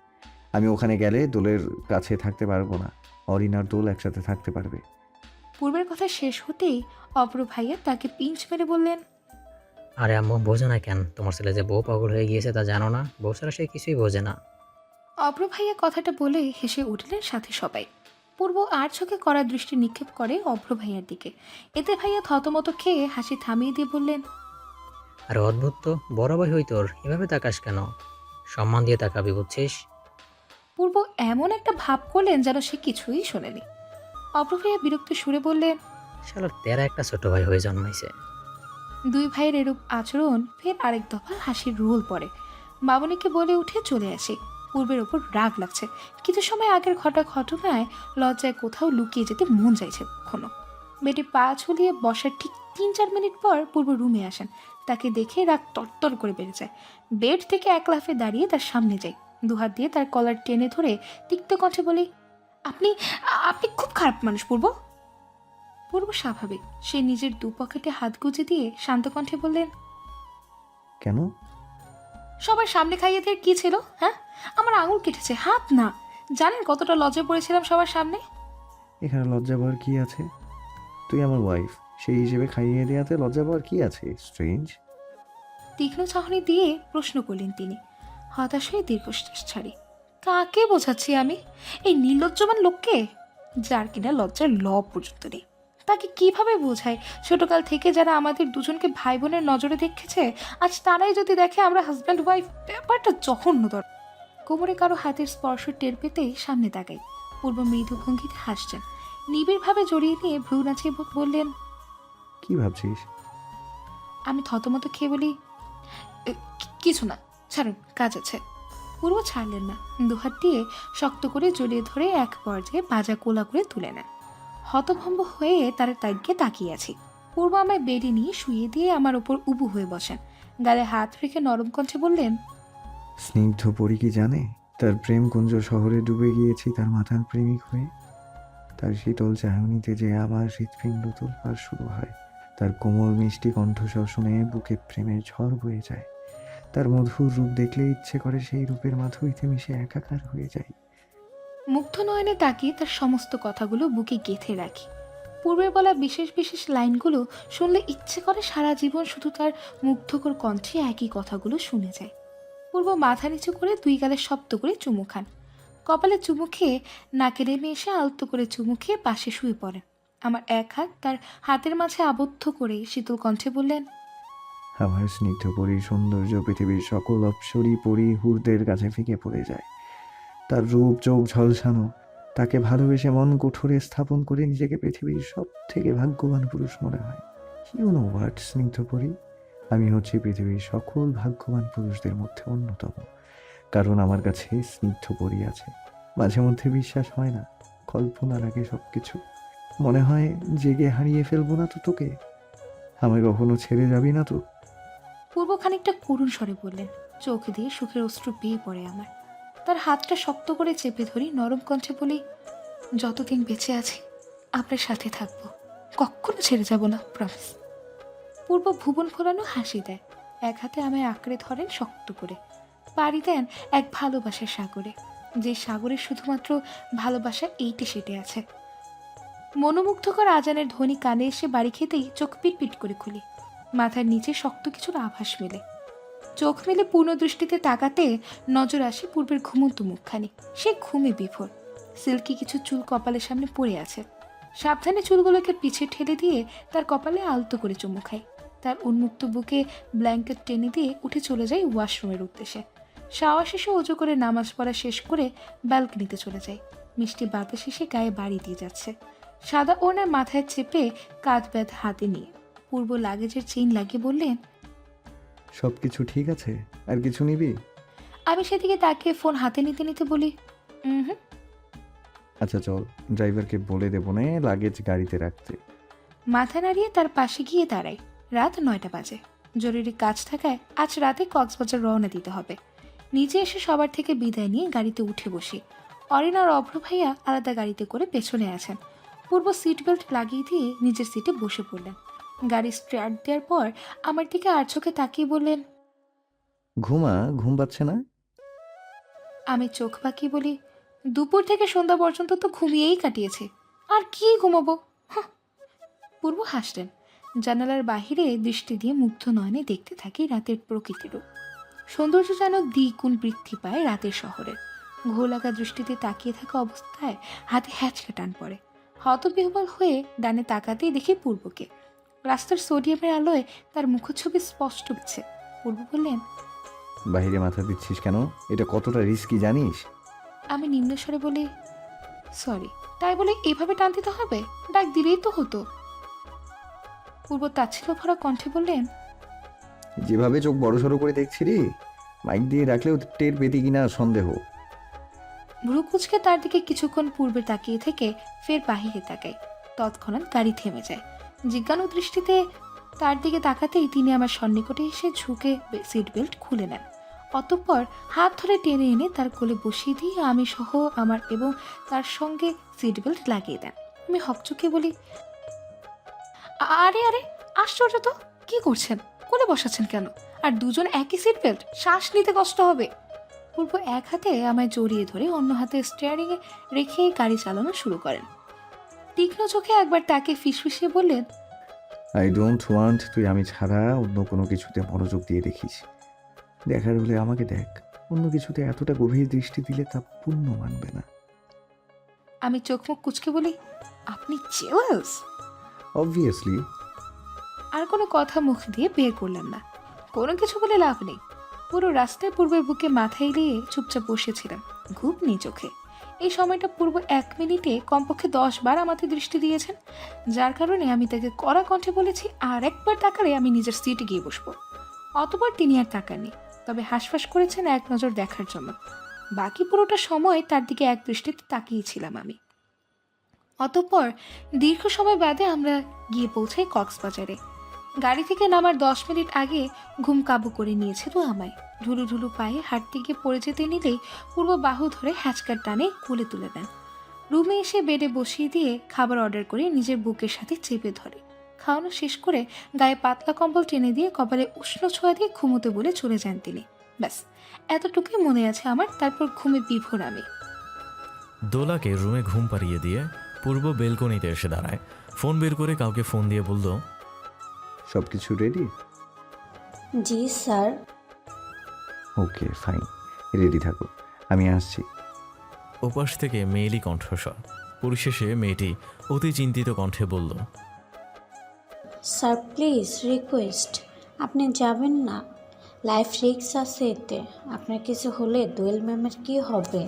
আমি ওখানে গেলে দোলের কাছে থাকতে পারবো না, অরিন আর দোল একসাথে থাকতে পারবে। পূর্বের কথা শেষ হতেই অপর ভাইয়া তাকে পিঞ্চ মেরে বললেন, আরে আম্মু, বোঝো না কেন? তোমার ছেলে যে বউ পাগল হয়ে গিয়েছে তা জানো না? বউ ছাড়া সে কিছুই বোঝে না। অপর ভাইয়া কথাটা বলে হেসে উঠলেন সাথে সবাই। পূর্ব আর চোখে কড়া দৃষ্টি নিক্ষেপ করে অভ্র ভাইয়ার দিকে। এতে ভাইয়া থতমত খেয়ে হাসি থামিয়ে দিয়ে বললেন, আরে অদ্ভুত তো, বড় ভাই হই তোর, এভাবে তাকাস কেন? সম্মান দিয়ে তাকাবি, বুঝছিস? পূর্ব এমন একটা ভাব করলেন যেন সে কিছুই শোনেনি। অপর ভাইয়া বিরক্ত সুরে বললেন, শালার তেরা একটা ছোট ভাই হয়ে জন্মাইছে। দুই ভাইয়ের এরূপ আচরণ ফের আরেক দফা হাসির রোল পড়ে। মামনিকে বলে উঠে চলে আসে। পূর্বের ওপর রাগ লাগছে। কিছু সময় আগের ঘটনায় লজ্জায় কোথাও লুকিয়ে যেতে মন চাইছে কখনো। বেটি পা ঝুলিয়ে বসার ঠিক 3-4 মিনিট পর পূর্ব রুমে আসেন। তাকে দেখে রাগ তরতর করে বেড়ে যায়। বেড থেকে এক লাফে দাঁড়িয়ে তার সামনে যাই। দুহাত দিয়ে তার কলার টেনে ধরে তিক্ত কণ্ঠে বলি, আপনি আপনি খুব খারাপ মানুষ পূর্ব। পূর্ব স্বাভাবিক, সে নিজের দু পকেটে হাত গুজে দিয়ে শান্ত কণ্ঠে বললেন, কেন? সবার সামনে খাইয়ে দিয়ে কি ছিল? হ্যাঁ, আমার আঙুল কেটেছে, হাত না। জানেন কতটা লজ্জা পড়েছিলাম সবার সামনে? এখানে লজ্জা পাওয়ার কি আছে? তুই আমার ওয়াইফ, সেই হিসেবে খাইয়ে দেওয়াতে লজ্জা পাওয়ার কি আছে? স্ট্রেঞ্জ। তীক্ষ্ণ চাহনি দিয়ে প্রশ্ন করলেন তিনি। হতাশ হয়ে দীর্ঘশ্বাস ছাড়ি। কাকে বোঝাচ্ছি আমি? এই নির্লজ্জমান লোককে, যার কিনা লজ্জার ল পর্যন্ত নেই। তাকে কিভাবে বোঝায়? ছোটকাল থেকে যারা আমাদের দুজনকে ভাই বোনের নজরে দেখেছে, আজ তারাই যদি দেখে আমরা হাজব্যান্ড ওয়াইফ, ব্যাপারটা জঘন্যতর। কোমরে কারো হাতের স্পর্শ টের পেতেই সামনে তাকাই। পূর্ব মৃদু ভঙ্গিতে হাসছেন, নিবিড়ভাবে জড়িয়ে নিয়ে ভ্রু নাচিয়ে বললেন, কি ভাবছিস? আমি থতমত খেয়ে বলি, কিছু না, ছাড়ুন, কাজ আছে। পূর্ব ছাড়লেন না, দুহাত দিয়ে শক্ত করে জড়িয়ে ধরে এক পর্যায়ে বাজা কোলা করে তুলে নেন। হতভম্ব হয়ে তার তাকিয়ে তাকিয়ে আছি। পূর্ব আমায় বেডে নিয়ে শুয়ে দিয়ে আমার ওপর উবু হয়ে বসেন, গালে হাত রেখে নরম কণ্ঠে বললেন, স্নিগ্ধ পরি কি জানে তার প্রেম কুঞ্জ শহরে ডুবে গিয়েছি তার মাথার প্রেমিক হয়ে? তার শীতল চাহনিতে যে আবার হৃৎপিণ্ড তোলপাড় শুরু হয়, তার কোমল মিষ্টি কণ্ঠস্বর শুনে বুকে প্রেমের ঝড় বয়ে যায়। তার মধুর রূপ দেখলে ইচ্ছে করে সেই রূপের মাধুরীতে মিশে একাকার হয়ে যায়। মুগ্ধ নয়নে তাকিয়ে তার সমস্ত কথাগুলো বুকে গেঁথে রাখি। পূর্বের বলা বিশেষ বিশেষ লাইনগুলো শুনলে ইচ্ছে করে সারা জীবন শুধু তার মুগ্ধকর কণ্ঠে একই কথাগুলো শুনে যায়। পূর্ব মাথা নিচু করে দুই গালে শব্দ করে চুমু খান। কপালে চুমু খেয়ে নাকে নেমে এসে আলতো করে চুমু খেয়ে পাশে শুয়ে পড়েন। আমার এক হাত তার হাতের মাঝে আবদ্ধ করে শীতল কণ্ঠে বললেন, আমার স্নিগ্ধ পরীর সৌন্দর্য পৃথিবীর সকল অপ্সরী পরী হুরদের কাছে ফিকে পড়ে যায়। তার রূপ চোখ ঝলসানো, তাকে ভালোবেসে মন কোঠরে স্থাপন করে নিজেকে পৃথিবীর সব থেকে ভাগ্যবান পুরুষ মনে হয়। ইউ নো হোয়াট স্নিগ্ধ পরী, আমি হচ্ছি পৃথিবীর সকল ভাগ্যবান পুরুষদের মধ্যে অন্যতম, কারণ আমার কাছে স্নিগ্ধ পরী আছে। মাঝে মধ্যে বিশ্বাস হয় না, কল্পনা লাগে সবকিছু। মনে হয় জেগে হারিয়ে ফেলবো না তো তোকে, আমায় কখনো ছেড়ে যাবি না তো? পূর্ব খানিকটা করুণ স্বরে বললেন, চোখ দিয়ে সুখের অশ্রু পেয়ে পড়ে আমার। তার হাতটা শক্ত করে চেপে ধরি, নরম কণ্ঠে বলি, যতদিন বেঁচে আছি আপনার সাথে থাকবো, কখনো ছেড়ে যাব না, প্রমিস। পূর্ব ভুবন ফোলানো হাসি দেয়, এক হাতে আমায় আঁকড়ে ধরেন শক্ত করে, পাড়ি দেন এক ভালোবাসার সাগরে, যে সাগরে শুধুমাত্র ভালোবাসা এইটে সেটে আছে। মনোমুগ্ধকর আজানের ধ্বনি কানে এসে বাড়ি খেতেই চোখ পিটপিট করে খুলি। মাথার নিচে শক্ত কিছুর আভাস মেলে, চোখ মেলে পূর্ণ দৃষ্টিতে তাকাতে নজর আসে পূর্বের ঘুমন্ত মুখখানি। সে ঘুমে বিভোর, সিল্কি কিছু চুল কপালের সামনে পড়ে আছে। সাবধানে চুলগুলোকে পিছে ঠেলে দিয়ে তার কপালে আলতো করে চুমু খায়। তার উন্মুক্ত বুকে ব্ল্যাঙ্কেট টেনে দিয়ে উঠে চলে যায় ওয়াশরুমের উদ্দেশ্যে। শাওয়ার শেষে অজু করে নামাজ পড়া শেষ করে ব্যালকনিতে চলে যায়। মিষ্টি বাতাস শেষে গায়ে বাড়ি দিয়ে যাচ্ছে। সাদা ওড়না মাথায় চেপে কাঁধ ব্যাধ হাতে নিয়ে পূর্ব লাগেজের চেইন লাগিয়ে বললেন, সব কিছু ঠিক আছে? আর কিছু নিবি? আমি সেদিকে তাকিয়ে ফোন হাতে নিতে নিতে বলি, হুম। আচ্ছা চল, ড্রাইভারকে বলে দেবো না লাগেজ গাড়িতে রাখতে। মাথা নাড়িয়ে তার পাশে গিয়ে দাঁড়াই। রাত 9টা বাজে। জরুরি কাজ থাকায় আজ রাতে কক্সবাজার রওনা দিতে হবে। নিচে এসে সবার থেকে বিদায় নিয়ে গাড়িতে উঠে বসি। অরিন আর অভ্র ভাইয়া আলাদা গাড়িতে করে পেছনে আছেন। পূর্ব সিট বেল্ট লাগিয়ে দিয়ে নিজের সিটে বসে পড়লেন। গাড়ি স্টার্ট দেওয়ার পর আমার দিকে আর চোখে তাকিয়ে বললেন, ঘুম পাচ্ছে না? আমি চোখ বাঁকিয়ে বলি, দুপুর থেকে সন্ধ্যা পর্যন্ত তো ঘুমিয়েই কাটিয়েছে, আর কি ঘুমাবো। হাহ। পূর্ব হাসলেন। জানালার বাহিরে দৃষ্টি দিয়ে মুগ্ধ নয়নে দেখতে থাকি রাতের প্রকৃতিরও সৌন্দর্য যেন দ্বিগুণ বৃদ্ধি পায় রাতের শহরের। ঘোলাকা দৃষ্টিতে তাকিয়ে থাকা অবস্থায় হাতে হ্যাচকা টান পড়ে। হতবিহ্বল হয়ে ডানে তাকাতেই দেখি পূর্বকে। রাস্তার সোডিয়ামের আলোয় তার মুখচ্ছবি স্পষ্ট হচ্ছে। পূর্ব বললেন, বাহিরে মাথা দিচ্ছিস কেন? এটা কতটা রিস্কি জানিস? আমি নিম্নস্বরে বলি, সরি। তাই বলে এভাবে টান দিতে হবে? ডাক দিলেই তো হতো। পূর্ব তাচ্ছিল্য ভরা কণ্ঠে বললেন, যেভাবে চোখ বড় সড়ো করে দেখছি রে, মাইক দিয়ে রাখলেও টের পেতি কিনা সন্দেহ। ভ্রু কুচকে তার দিকে কিছুক্ষণ পূর্বে তাকিয়ে থেকে ফের বাহিরে তাকাই। তৎক্ষণাৎ গাড়ি থেমে যায়। জিজ্ঞানু দৃষ্টিতে তার দিকে তাকাতেই তিনি আমার সন্নিকটে এসে ঝুঁকে সিট বেল্ট খুলে নেন। অতঃপর হাত ধরে টেনে এনে তার কোলে বসিয়ে দিয়ে আমি সহ আমার এবং তার সঙ্গে সিট বেল্ট লাগিয়ে দেন। আমি হকচকে বলি, আরে আরে, আশ্চর্য তো, কি করছেন? কোলে বসাচ্ছেন কেন? আর দুজন একই সিট বেল্ট, শ্বাস নিতে কষ্ট হবে। পূর্ব এক হাতে আমায় জড়িয়ে ধরে অন্য হাতে স্টিয়ারিংয়ে রেখে গাড়ি চালানো শুরু করেন। তীক্ষ্ণ চোখে একবার তাকে ফিসফিসিয়ে বললেন, আই ডোন্ট ওয়ান্ট তুই আমি ছাড়া অন্য কোনো কিছুতে মনোযোগ দিয়ে দেখিস। দেখার হলে আমাকে দেখ, অন্য কিছুতে এতটা গভীর দৃষ্টি দিলে তা পূর্ণ মানবে না। আমি চোখ মুখ কুচকে বলি, আপনি জেলাস? অবভিয়াসলি। আর কোনো কথা মুখ দিয়ে বের করলাম না। কোনো কিছু বলে লাভ নেই। পুরো রাস্তায় পূর্বের বুকে মাথা এলিয়ে চুপচাপ বসেছিলাম, ঘুম নেই চোখে। এই সময়টা পূর্ব 1 মিনিটে কমপক্ষে 10 বার আমাকে দৃষ্টি দিয়েছেন, যার কারণে আমি তাকে কড়া কণ্ঠে বলেছি আর একবার তাকালে আমি নিজের সিটে গিয়ে বসবো। অতবার তিনি আর তাকাননি, তবে হাঁসফাঁস করেছেন এক নজর দেখার জন্য। বাকি পুরোটা সময় তার দিকে এক দৃষ্টিতে তাকিয়েছিলাম আমি। অতঃপর দীর্ঘ সময় বাদে আমরা গিয়ে পৌঁছাই কক্সবাজারে। গাড়ি থেকে নামার 10 মিনিট আগে ঘুম কাবু করে নিয়েছিল আমায়। ঢুলু ঢুলু পায়ে হাঁটতে গিয়ে পড়ে যেতে নিলেই পূর্ব বাহু ধরে হ্যাচকার টানে কোলে তুলে দেন। রুমে এসে বেডে বসিয়ে দিয়ে খাবার অর্ডার করে নিজের বুকের সাথে চেপে ধরে। খাওয়ানো শেষ করে গায়ে পাতলা কম্বল টেনে দিয়ে কপালে উষ্ণ ছোঁয়া দিয়ে ঘুমোতে বলে চলে যান তিনি। ব্যাস এতটুকুই মনে আছে আমার। তারপর ঘুমে বিভোর আমি। দোলাকে রুমে ঘুম পাড়িয়ে দিয়ে পূর্ব বেলকনিতে এসে দাঁড়ায়। ফোন বের করে কাউকে ফোন দিয়ে বলল, সব কিছু রেডি? জি স্যার। ওকে ফাইন, রেডি থাকো, আমি আসছি। ওপাশ থেকে মেয়েলি কণ্ঠস্বর। পরিশেষে মেয়েটি অতি চিন্তিত কণ্ঠে বলল, স্যার প্লিজ রিকোয়েস্ট, আপনি যাবেন না। লাইফ রিস্ক আছে এতে। আপনার কিছু হলে দোয়েল ম্যামের কি হবে?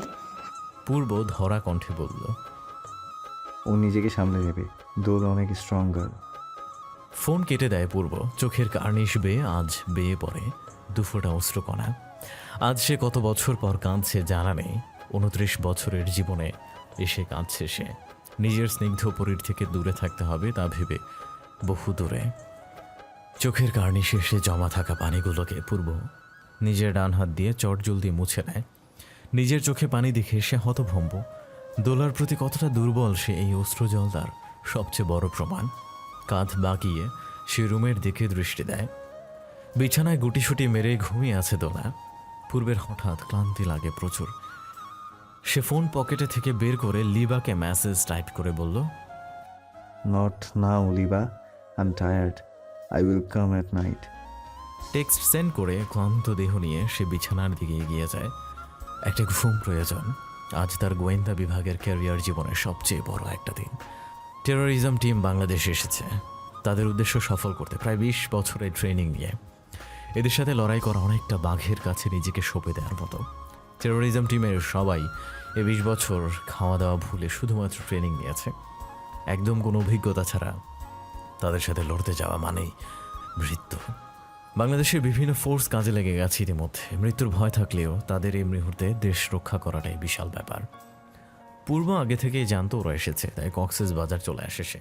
পূর্ব ধরা কণ্ঠে বলল, ও নিজেকে সামলে নেবে, দোল অনেক স্ট্রং গার্ল। ফোন কেটে দেয় পূর্ব। চোখের কার্নিশ বেয়ে আজ বেয়ে পড়ে দুফোঁটা অশ্রুকণা। আজ সে কত বছর পর কাঁদছে জানা নেই। 29 বছরের জীবনে এসে কাঁদছে সে। নিজের স্নিগ্ধ পরীর থেকে দূরে থাকতে হবে তা ভেবে বহু দূরে। চোখের কার্নিশে সে জমা থাকা পানিগুলোকে পূর্ব নিজের ডান হাত দিয়ে চটজলদি মুছে নেয়। নিজের চোখে পানি দেখে সে হতভম্ব। দোলার প্রতি কতটা দুর্বল সে এই অশ্রুজল তার সবচেয়ে বড় প্রমাণ। কাঁধ বাঁকিয়ে সে রুমের দিকে দৃষ্টি দেয়। বিছানায় গুটিসুটি মেরে ঘুমিয়ে আছে দোলা। পূর্বের হঠাৎ ক্লান্তি লাগে প্রচুর। সে ফোন পকেটে থেকে বের করে লিবাকে মেসেজ টাইপ করে বলল, নট নাও লিবা, I am tired, I will come at night. Text send করে ক্লান্ত দেহ নিয়ে সে বিছানার দিকে এগিয়ে যায়। একটা ঘুম প্রয়োজন। আজ তার গোয়েন্দা বিভাগের ক্যারিয়ার জীবনের সবচেয়ে বড় একটা দিন। টেরোরিজম টিম বাংলাদেশে এসেছে তাদের উদ্দেশ্য সফল করতে প্রায় 20 বছরের ট্রেনিং নিয়ে। এদের সাথে লড়াই করা অনেকটা বাঘের কাছে নিজেকে সঁপে দেওয়ার মতো। টেরোরিজম টিমের সবাই 20 বছর খাওয়া দাওয়া ভুলে শুধুমাত্র ট্রেনিং নিয়েছে। একদম কোনো অভিজ্ঞতা ছাড়া তাদের সাথে লড়তে যাওয়া মানেই মৃত্যু। বাংলাদেশের বিভিন্ন ফোর্স কাজে লেগে গেছে ইতিমধ্যে। মৃত্যুর ভয় থাকলেও তাদের এই মুহূর্তে দেশ রক্ষা করাটাই বিশাল ব্যাপার। পূর্ব আগে থেকেই জানতো ওরা এসেছে, তাই কক্সেস বাজার চলে আসে সে।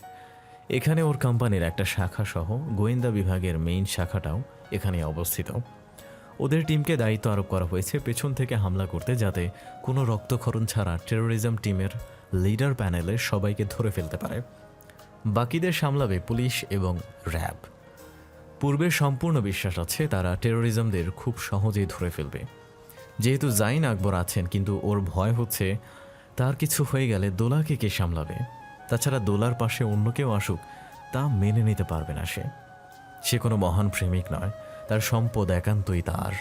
এখানে ওর কোম্পানির একটা শাখা সহ গোয়েন্দা বিভাগের মেইন শাখাটাও এখানে অবস্থিত। ওদের টিমকে দায়িত্ব আরোপ করা হয়েছে পেছন থেকে হামলা করতে, যাতে কোনো রক্তক্ষরণ ছাড়া টেরোরিজম টিমের লিডার প্যানেলের সবাইকে ধরে ফেলতে পারে। বাকিদের সামলাবে পুলিশ এবং র্যাব। পূর্বের সম্পূর্ণ বিশ্বাস আছে তারা টেরোরিজমদের খুব সহজেই ধরে ফেলবে। যেহেতু জাইন আকবর আছেন, কিন্তু ওর ভয় হচ্ছে তার কিছু হয়ে গেলে দোলাকে কে সামলাবে। তাছাড়া দোলার পাশে অন্য কেউ আসুক তা মেনে নিতে পারবে না সে। সে কোনো মহান প্রেমিক নয়, তার সম্পদ একান্তই তার।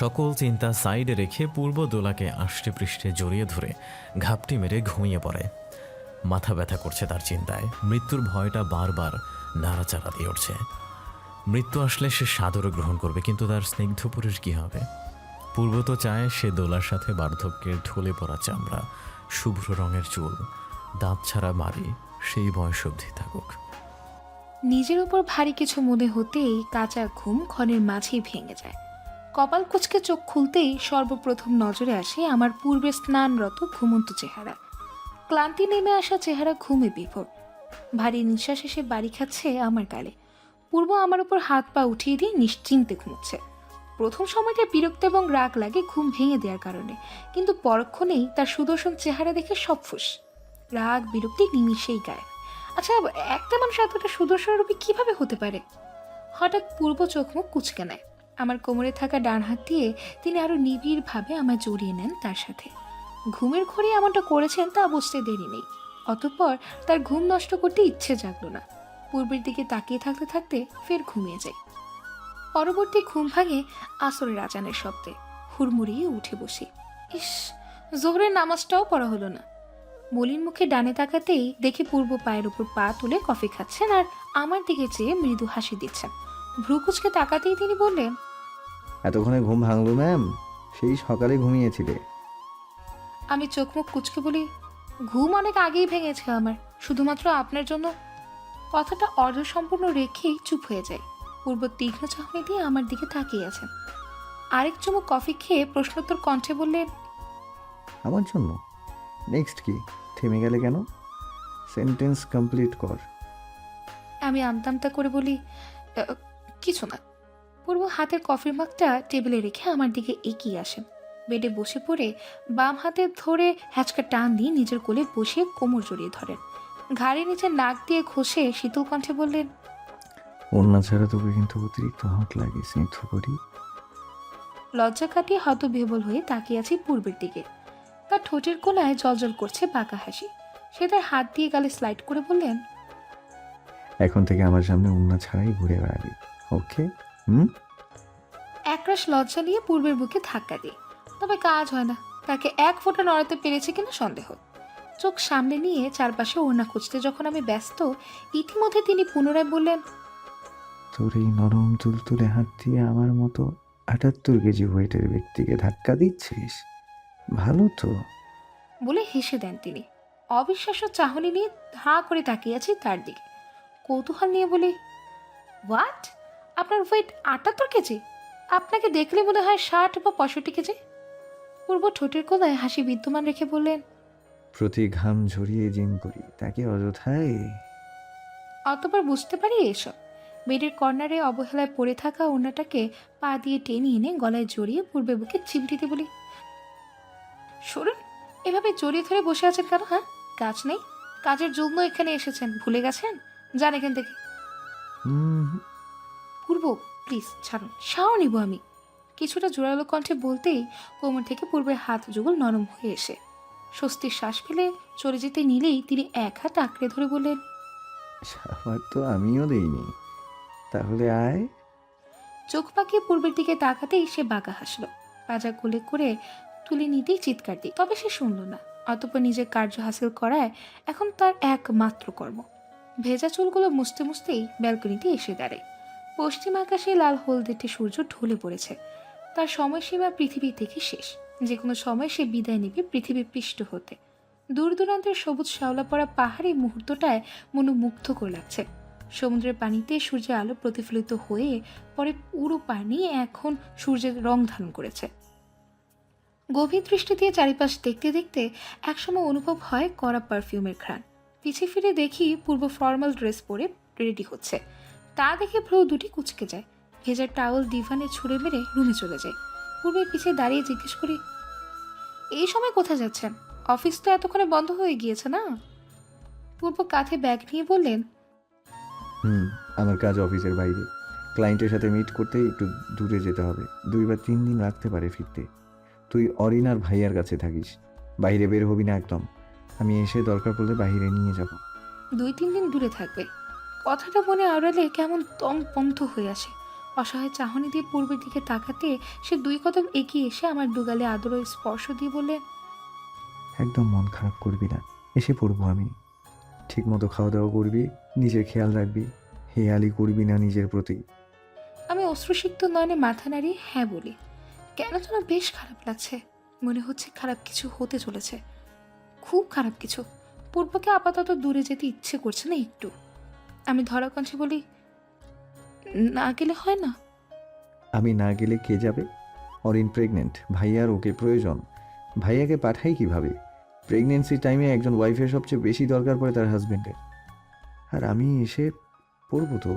সকল চিন্তা সাইডে রেখে পূর্ব দোলাকে আষ্টে পৃষ্ঠে জড়িয়ে ধরে ঘাপটি মেরে ঘুমিয়ে পড়ে। মাথা ব্যথা করছে তার চিন্তায়। মৃত্যুর ভয়টা বারবার নাড়াচাড়া দিয়ে উঠছে। মৃত্যু আসলে সে সাদরে গ্রহণ করবে, কিন্তু তার স্নিগ্ধপুরীর কী হবে? পূর্ব তো চায় সে দোলার সাথে বার্ধক্যের ঢলে পড়া চামড়া, শুভ্র রঙের চুল, দাঁত ছাড়া মারি সেই বয়স অবধি থাকুক। নিজের উপর ভারী কিছু মনে হতেই কাঁচা ঘুম ক্ষণের মাঝেই ভেঙে যায়। কপাল কুঁচকে চোখ খুলতেই সর্বপ্রথম নজরে আসে আমার পূর্বে স্নানরত ঘুমন্ত চেহারা। ক্লান্তি নেমে আসা চেহারা ঘুমে বিভোর। ভারী নিঃশ্বাস এসে বাড়ি খাচ্ছে আমার গালে। পূর্ব আমার উপর হাত পা উঠিয়ে দিয়ে নিশ্চিন্তে ঘুমোচ্ছে। প্রথম সময়টা বিরক্ত এবং রাগ লাগে ঘুম ভেঙে দেওয়ার কারণে, কিন্তু পরক্ষণেই তার সুদর্শন চেহারা দেখে সব ফুস। রাগ বিরক্তি নিমিষেই গায়ে। আচ্ছা, একটা মানুষ এতটা সুদর্শন রূপে কিভাবে হতে পারে? হঠাৎ পূর্ব চোখ মুখ কুচকে নেয়। আমার কোমরে থাকা ডান হাত দিয়ে তিনি আরো নিবিড়ভাবে আমায় জড়িয়ে নেন তার সাথে। ঘুমের ঘোরে এমনটা করেছেন তা বুঝতে দেরি নেই। অতঃপর তার ঘুম নষ্ট করতে ইচ্ছে জাগলো না। পূর্বের দিকে তাকিয়ে থাকতে থাকতে ফের ঘুমিয়ে যাই। পরবর্তী ঘুম ভাঙে আসরের আজানের শব্দে। হুড়মুড়িয়ে উঠে বসি। ইস, জোহরের নামাজটাও পড়া হলো না। মলিন মুখে ডানে তাকাতেই দেখি পূর্ব পায়ের উপর পা তুলে কফি খাচ্ছেন আর আমার দিকে চেয়ে মৃদু হাসি দিচ্ছেন। ভ্রু কুচকে তাকাতেই তিনি বললেন, এতক্ষণে ঘুম ভাঙলো ম্যাম? সেই সকালে ঘুমিয়েছিলে? আমি চোখ মুখ কুচকে বলি, ঘুম অনেক আগেই ভেঙেছে আমার, শুধুমাত্র আপনার জন্য। কথাটা অর্ধসম্পূর্ণ রেখেই চুপ হয়ে যায়। পূর্ব তীক্ষ্ণ চাহনি দিয়ে আমার দিকে তাকিয়ে আছেন। আরেক চুমুক কফি খেয়ে প্রশ্নোত্তর কণ্ঠে বললেন, আমার জন্য? নেক্সট কি? থেমে গেলে কেন? সেন্টেন্স কমপ্লিট কর। আমি আমতামতা করে বলি, কিছু না। পূর্ব হাতের কফির মাগটা টেবিলে রেখে আমার দিকে এগিয়ে আসেন। বেডে বসে পড়ে বাম হাতে ধরে হ্যাচকা টান দিয়ে নিজের কোলে বসিয়ে কোমর জড়িয়ে ধরেন। ঘাড়ের নিচে নাক দিয়ে ঘষে শীতল কণ্ঠে বললেন, ওড়না ছাড়া তোকে কিন্তু অতিরিক্ত হট লাগে স্নিগ্ধ করি। লজ্জা কাটিয়ে হতবিহ্বল হয়ে তাকিয়ে আছি পূর্বের দিকে। তার ঠোঁটের কোলায় জলজল করছে বাঁকা হাসি। সে তার হাত দিয়ে গালে স্লাইড করে বললেন, এখন থেকে আমার সামনে ওড়না ছাড়াই ঘুরে বেড়াবি, ওকে? একরাশ লজ্জা নিয়ে পূর্বের বুকে ধাক্কা দিই। তবে কাজ হয় না। তাকে এক ফোঁটা নড়াতে পেরেছে কিনা সন্দেহ। চোখ সামনে নিয়ে চারপাশে ওড়না খুঁজতে যখন আমি ব্যস্ত, ইতিমধ্যে তিনি পুনরায় বললেন, তোর এই নরম তুলতুলে হাত দিয়ে আমার মতো 78 কেজি ওয়েটের ব্যক্তিকে ধাক্কা দিচ্ছিস? ভালো তো। বলে হেসে দেন তিনি। অবিশ্বাস্য চাহনি নিয়ে হাঁ করে তাকিয়ে আছি তার দিকে। কৌতূহল নিয়ে বলি, হোয়াট? আপনার ওয়েট 78 কেজি? আপনাকে দেখলে মনে হয় 60 বা 65 কেজি। পূর্ব ঠোঁটের কোলায় হাসি বিদ্যমান রেখে বললেন, প্রতি ঘাম ঝরিয়ে জিম করি, তাকে অযথায়। অতবার বুঝতে পারি এসব। বেডের কর্নারে অবহেলায় পড়ে থাকা ওড়নাটাকে পা দিয়ে টেনে এনে গলায় জড়িয়ে পূর্বে বুকে চিমটিতে বলি, সরুন। এভাবে জড়িয়ে ধরে বসে আছেন কেন? হ্যাঁ, কাজ নেই? কাজের জন্য এখানে এসেছেন, ভুলে গেছেন? যান এখান থেকে। পূর্ব, প্লিজ ছাড়ুন, শাও নিব আমি। কিছুটা জোরালো কণ্ঠে বলতেই কোমর থেকে পূর্বের হাত যুগল নরম হয়ে এসে স্বস্তির শ্বাস ফেলে চলে যেতে নিলেই তিনি এক হাত আঁকড়ে ধরে বললেন, শাওয়ার তো আমিও দেইনি, তাহলে আয়। চোখ পাকিয়ে পূর্বের দিকে তাকাতেই সে বাঁকা হাসলো। পাজা কোলে করে তুলে নিতেই চিৎকার দিই, তবে সে শুনল না। অতঃপর নিজের কার্য হাসিল করায় এখন তার একমাত্র কর্ম। ভেজা চুলগুলো মুছতে মুছতেই ব্যালকনিতে এসে দাঁড়ায়। পশ্চিম আকাশে লাল হলদেটে সূর্য ঢলে পড়েছে। তার সময়সীমা পৃথিবী থেকে শেষ। যে কোনো সময় সে বিদায় নেবে পৃথিবীর পৃষ্ঠ হতে। দূর দূরান্তের সবুজ শ্যাওলা পড়া পাহাড়ি মুহূর্তটায় মনোমুগ্ধকর লাগছে। সমুদ্রের পানিতে সূর্যের আলো প্রতিফলিত হয়ে পরে পুরো পানি এখন সূর্যের রং ধারণ করেছে। গভীর দৃষ্টি দিয়ে চারিপাশ দেখতে দেখতে একসময় অনুভব হয় কড়া পারফিউমের ঘ্রাণ। পিছে ফিরে দেখি পূর্ব ফর্মাল ড্রেস পরে রেডি হচ্ছে। তা দেখে ভ্রু দুটি কুচকে যায়। ভেজা টাওয়াল ডিভানে ছুঁড়ে মেরে রুমে চলে যায়। পূর্বের পিছে দাঁড়িয়ে জিজ্ঞেস করি, এই সময় কোথায় যাচ্ছেন? অফিস তো এতক্ষণে বন্ধ হয়ে গিয়েছে না? পূর্ব কাঁধে ব্যাগ নিয়ে বললেন, আমার কাজ অফিসের বাইরে। ক্লায়েন্টের সাথে মিট করতে একটু দূরে যেতে হবে, 2 বা 3 দিন লাগতে পারে ফিরতে। তুই অরিন আর ভাইয়ার কাছে থাকিস, বাইরে বের হবি না একদম। আমি এসে দরকার পড়লে বাইরে নিয়ে যাব। 2-3 দিন দূরে থাকবে। কথাটা মনে আড়ালে কেমন দম বন্ধ হয়ে আসে। অসহায় চাহনি দিয়ে পূর্বের দিকে তাকাতে সে 2 কদম এগিয়ে এসে আমার দুগালে আদর ও স্পর্শ দিয়ে বললেন, একদম মন খারাপ করবি না, এসে পড়বো আমি। ঠিক মতো খাওয়া দাওয়া করবি, নিজের খেয়াল রাখবি, হেয়ালি করবি না নিজের প্রতি। আমি অশ্রুসিক্ত নয়নে মাথা নাড়িয়ে হ্যাঁ বলি। কেন যেন বেশ খারাপ লাগছে। মনে হচ্ছে খারাপ কিছু হতে চলেছে, খুব খারাপ কিছু। পূর্বকে আপাতত দূরে যেতে ইচ্ছে করছে না একটু। আমি ধরা কণ্ঠে বলি, না গেলে হয় না? আমি না গেলে কে যাবে? অরিন প্রেগনেন্ট, ভাইয়ার ওকে প্রয়োজন। ভাইয়াকে পাঠাই কিভাবে? প্রেগনেন্সি টাইমে একজন ওয়াইফের সবচেয়ে বেশি দরকার পড়ে তার হাজবেন্ডের। আর আমি এসে পড়বো তো।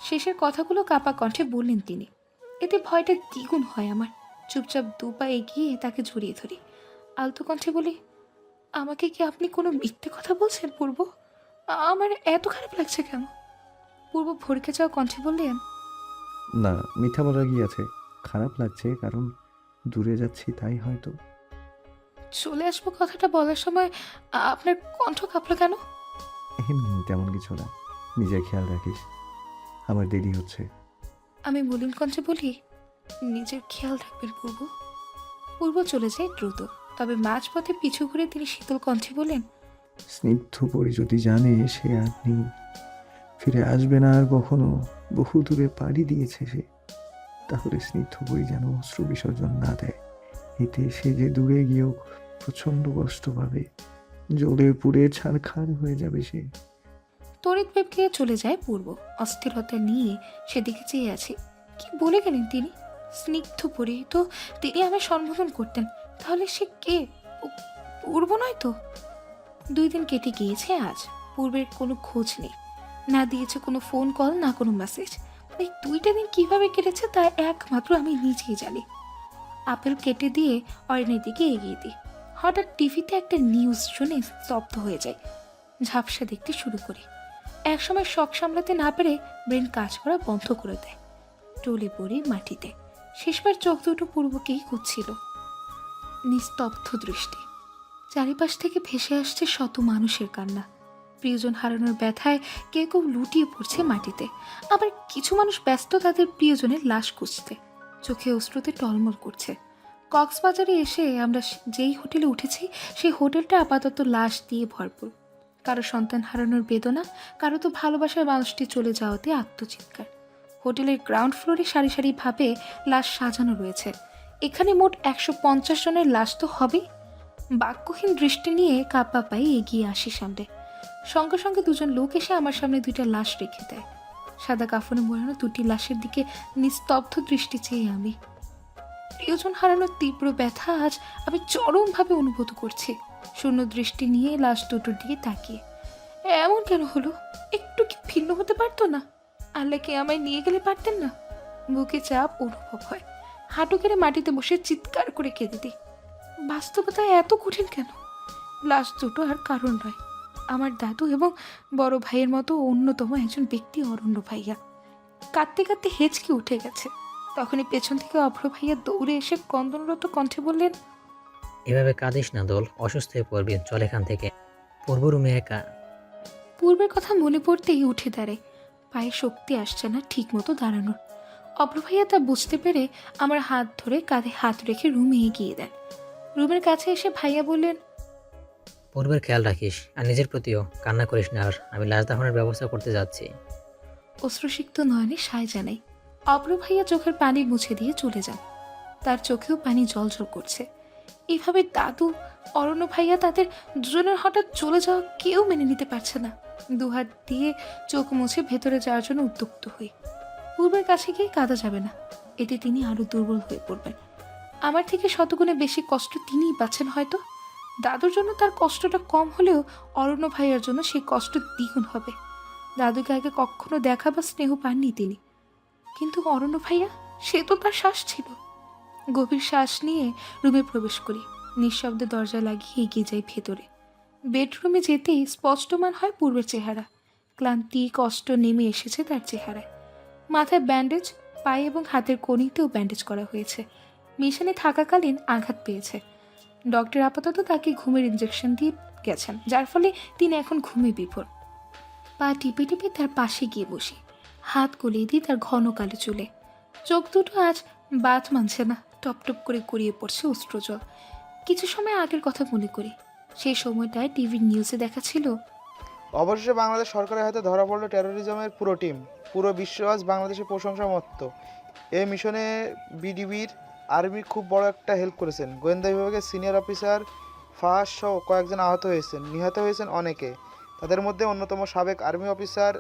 শেষের কথাগুলো কাপা কণ্ঠে বললেন তিনি। এতে ভয়টা দ্বিগুণ হয় আমার। চুপচাপ 2 পা এগিয়ে তাকে জড়িয়ে ধরি। আলতো কণ্ঠে বলি, আমাকে কি আপনি কোনো মিথ্যে কথা বলছেন পূর্ব? আমার এত খারাপ লাগছে কেন? পূর্ব ভরকে যাওয়া কণ্ঠে বললেন, না, মিথ্যা বলার কি আছে? খারাপ লাগছে কারণ দূরে যাচ্ছি, তাই হয়তো। চলে আসবো কথাটা বলার সময় আপনার কণ্ঠ কাঁপলো কেন? এমনি, তেমন কিছু না। নিজের খেয়াল রাখিস, আমার দেরি হচ্ছে। আমি মলিন কণ্ঠে বলি, নিজের খেয়াল রাখবেন পূর্ব। পূর্ব চলে যায় দ্রুত, তবে মাঝপথে পিছু ঘুরে তিনি শীতল কণ্ঠে বলেন, স্নিগ্ধ পরি যদি জানে সে আর নেই, ফিরে আসবে না আর কখনো, বহু দূরে পাড়ি দিয়েছে সে, তাহলে স্নিগ্ধ পরি যেন অশ্রু বিসর্জন না দেয়। এতে সে যে দূরে গিয়েও প্রচন্ড কষ্ট পাবে, জ্বলে পুড়ে ছারখার হয়ে যাবে সে। তড়িৎ বেপকে চলে যায় পূর্ব। অস্থিরতা নিয়ে সেদিকে চেয়ে আছে। কি বলে গেলেন তিনি? স্নিগ্ধ পরি তো তিনি আমায় সম্বোধন করতেন, তাহলে সে কে? পূর্ব নয় তো? 2 দিন কেটে গিয়েছে আজ, পূর্বের কোনো খোঁজ নেই, না দিয়েছে কোনো ফোন কল, না কোনো মেসেজ। এই 2টা দিন কিভাবে কেটেছে তা একমাত্র আমি নিজেই জানি। আপেল কেটে দিয়ে অরিনের দিকে এগিয়ে দিই। হঠাৎ টিভিতে একটা নিউজ শুনে স্তব্ধ হয়ে যায়। ঝাপসা দেখতে শুরু করি। একসময় শখ সামলাতে না পেরে ব্রেন কাজ করা বন্ধ করে দেয়। টলে পড়ি মাটিতে। শেষবার চোখ দুটো পূর্বকেই খুঁজছিল। নিস্তব্ধ দৃষ্টি। চারিপাশ থেকে ভেসে আসছে শত মানুষের কান্না। প্রিয়জন হারানোর ব্যথায় কেউ কেউ লুটিয়ে পড়ছে মাটিতে, আবার কিছু মানুষ ব্যস্ত তাদের প্রিয়জনের লাশ খুঁজতে। চোখে অশ্রুতে টলমল করছে। কক্সবাজারে এসে আমরা যেই হোটেলে উঠেছি সেই হোটেলটা আপাতত লাশ দিয়ে ভরপুর। কারো সন্তান হারানোর বেদনা, কারো তো ভালোবাসার মানুষটি চলে যাওয়াতে আত্মচিৎকার। হোটেলের গ্রাউন্ড ফ্লোরে সারি সারিভাবে লাশ সাজানো রয়েছে। এখানে মোট 150 জনের লাশ তো হবেই। বাক্যহীন দৃষ্টি নিয়ে কাপ্পা পায়ে এগিয়ে আসি সামনে। সঙ্গে সঙ্গে 2জন লোক এসে আমার সামনে 2টা লাশ রেখে দেয়। সাদা কাফনে মোড়ানো 2টি লাশের দিকে নিস্তব্ধ দৃষ্টি চেয়ে আমি। প্রিয়জন হারানোর তীব্র ব্যথা আজ আমি চরমভাবে অনুভূত করছি। শূন্য দৃষ্টি নিয়ে লাশ দুটোর দিকে তাকিয়ে, এমন কেন হলো? একটু কি ভিন্ন হতে পারতো না? আল্লাহকে আমায় নিয়ে গেলে পারতেন না? বুকে চাপ অনুভব হয়। হাঁটু কেড়ে মাটিতে বসে চিৎকার করে কেঁদে দিই। বাস্তবতায় এত কঠিন কেন? লাশ দুটো আর কারণ নয়, আমার দাদু এবং বড় ভাইয়ের মতো অন্যতম একজন ব্যক্তি অরণ্য ভাইয়া। কাঁদতে কাঁদতে হেঁচকি উঠে গেছে। তখনই পেছন থেকে অভ্র ভাইয়া দৌড়ে এসে কন্দনরত কণ্ঠে বললেন, এভাবে কাঁদিস না দোল, অসুস্থ হয়ে পড়বি, চল এখান থেকে। পূর্ব রুমে একা। পূর্বের কথা মনে পড়তেই উঠে দাঁড়ায়। পায়ে শক্তি আসছে না ঠিক মতো দাঁড়ানোর। অভ্র ভাইয়া তা বুঝতে পেরে আমার হাত ধরে কাঁধে হাত রেখে রুমে এগিয়ে দেন। রুমের কাছে এসে ভাইয়া বললেন, পূর্বের খেয়াল রাখিস, আর নিজের প্রতিও কান্না করিস না। আর আমি লাশ দাফনের ব্যবস্থা করতে যাচ্ছি। অশ্রুসিক্ত নয়নে সায় জানাই। অভ্র ভাইয়া চোখের পানি মুছে দিয়ে চলে যান। তার চোখেও পানি জলজল করছে। এভাবে দাদু, অরণ্য ভাইয়া, তাদের 2জনের হঠাৎ চলে যাওয়া কেউ মেনে নিতে পারছে না। 2 হাত দিয়ে চোখ মুছে ভেতরে যাওয়ার জন্য উদ্যুক্ত হই। পূর্বের কাছে গিয়ে কাঁদা যাবে না, এতে তিনি আরো দুর্বল হয়ে পড়বেন। আমার থেকে শতগুণে বেশি কষ্ট তিনিই পাচ্ছেন হয়তো। দাদুর জন্য তার কষ্টটা কম হলেও অরণ্য ভাইয়ার জন্য সেই কষ্ট দ্বিগুণ হবে। দাদুকে আগে কখনো দেখা বা স্নেহ পাননি তিনি, কিন্তু অরণ্য ভাইয়া, সে তো তার শ্বাস ছিল। গভীর শ্বাস নিয়ে রুমে প্রবেশ করি। নিঃশব্দে দরজা লাগিয়ে এগিয়ে যাই ভেতরে। বেডরুমে যেতেই স্পষ্টমান হয় পূর্বের চেহারা। ক্লান্তি, কষ্ট নেমে এসেছে তার চেহারায়। মাথায় ব্যান্ডেজ, পায়ে এবং হাতের কনিতেও ব্যান্ডেজ করা হয়েছে। মিশনে থাকাকালীন আঘাত পেয়েছে। ডক্টর আপাতত তাকে ঘুমের ইঞ্জেকশন দিয়ে গেছেন, যার ফলে তিনি এখন ঘুমে বিভোর। পা টিপে টিপে তার পাশে গিয়ে বসি। হাত গলিয়ে দিই তার ঘন কালো চুলে। চোখ দুটো আজ বাত মানছে না, টপ টপ করে গড়িয়ে পড়ছে অশ্রুজল। কিছু সময় আগের কথা মনে করি। সেই সময়টায় টিভির নিউজে দেখাচ্ছিল, অবশেষে বাংলাদেশ সরকারের হাতে ধরা পড়ল টেরোরিজমের পুরো টিম। পুরো বিশ্ব আজ বাংলাদেশের প্রশংসা মত্ত। এই মিশনে বিডিবির আর্মি খুব বড় একটা হেল্প করেছেন। গোয়েন্দা বিভাগের সিনিয়র অফিসার ফাহাদ সহ কয়েকজন আহত হয়েছেন, নিহত হয়েছেন অনেকে। তাদের মধ্যে অন্যতম সাবেক আর্মি অফিসার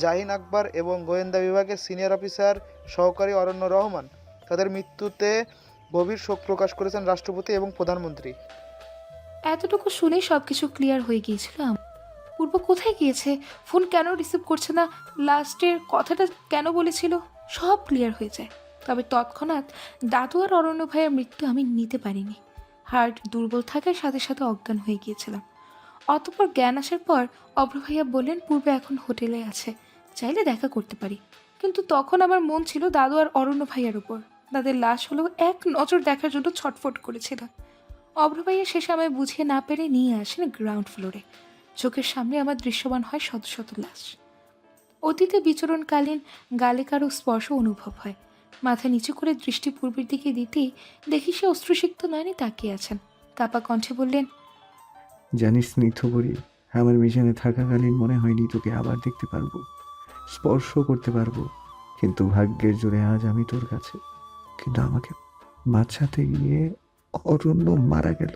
জাহিন আকবর এবং গোয়েন্দা বিভাগের সিনিয়র অফিসার সহকারী অরণ্য রহমান। তাদের মৃত্যুতে গভীর শোক প্রকাশ করেছেন রাষ্ট্রপতি এবং প্রধানমন্ত্রী। এতটুকু শুনেই সবকিছু ক্লিয়ার হয়ে গিয়েছিল। পূর্ব কোথায় গিয়েছে, ফোন কেন রিসিভ করছে না, লাস্টের কথাটা কেন বলেছিল, সব ক্লিয়ার হয়ে যায়। তবে তৎক্ষণাৎ দাদু আর অরণ্য ভাইয়ের মৃত্যু আমি নিতে পারিনি। হার্ট দুর্বল থাকার সাথে সাথে অজ্ঞান হয়ে গিয়েছিলাম। অতঃপর জ্ঞান আসার পর অভ্র ভাইয়া বললেন পূর্বে এখন হোটেলে আছে, চাইলে দেখা করতে পারি। কিন্তু তখন আমার মন ছিল দাদু আর অরণ্য ভাইয়ার উপর। তাদের লাশ হলো এক নজর দেখার জন্য ছটফট করেছিলাম। অভ্র ভাইয়া শেষে আমায় বুঝিয়ে না পেরে নিয়ে আসেন গ্রাউন্ড ফ্লোরে। চোখের সামনে আমার দৃশ্যমান হয় শত শত লাশ। অতীতে বিচরণকালীন গালে কারো স্পর্শ অনুভব হয়। মাথা নিচু করে দৃষ্টি পূর্বের দিকে দিতেই দেখি সে অশ্রুসিক্ত নয়নে তাকিয়ে আছেন। কাপা কণ্ঠে বললেন, জানিস স্নিগ্ধপরি, আমার মিশনে থাকাকালীন মনে হয়নি তোকে আবার দেখতে পারবো, স্পর্শ করতে পারবো, কিন্তু ভাগ্যের জোরে আজ আমি তোর কাছে। কিন্তু আমাকে বাঁচাতে গিয়ে অরণ্য মারা গেল।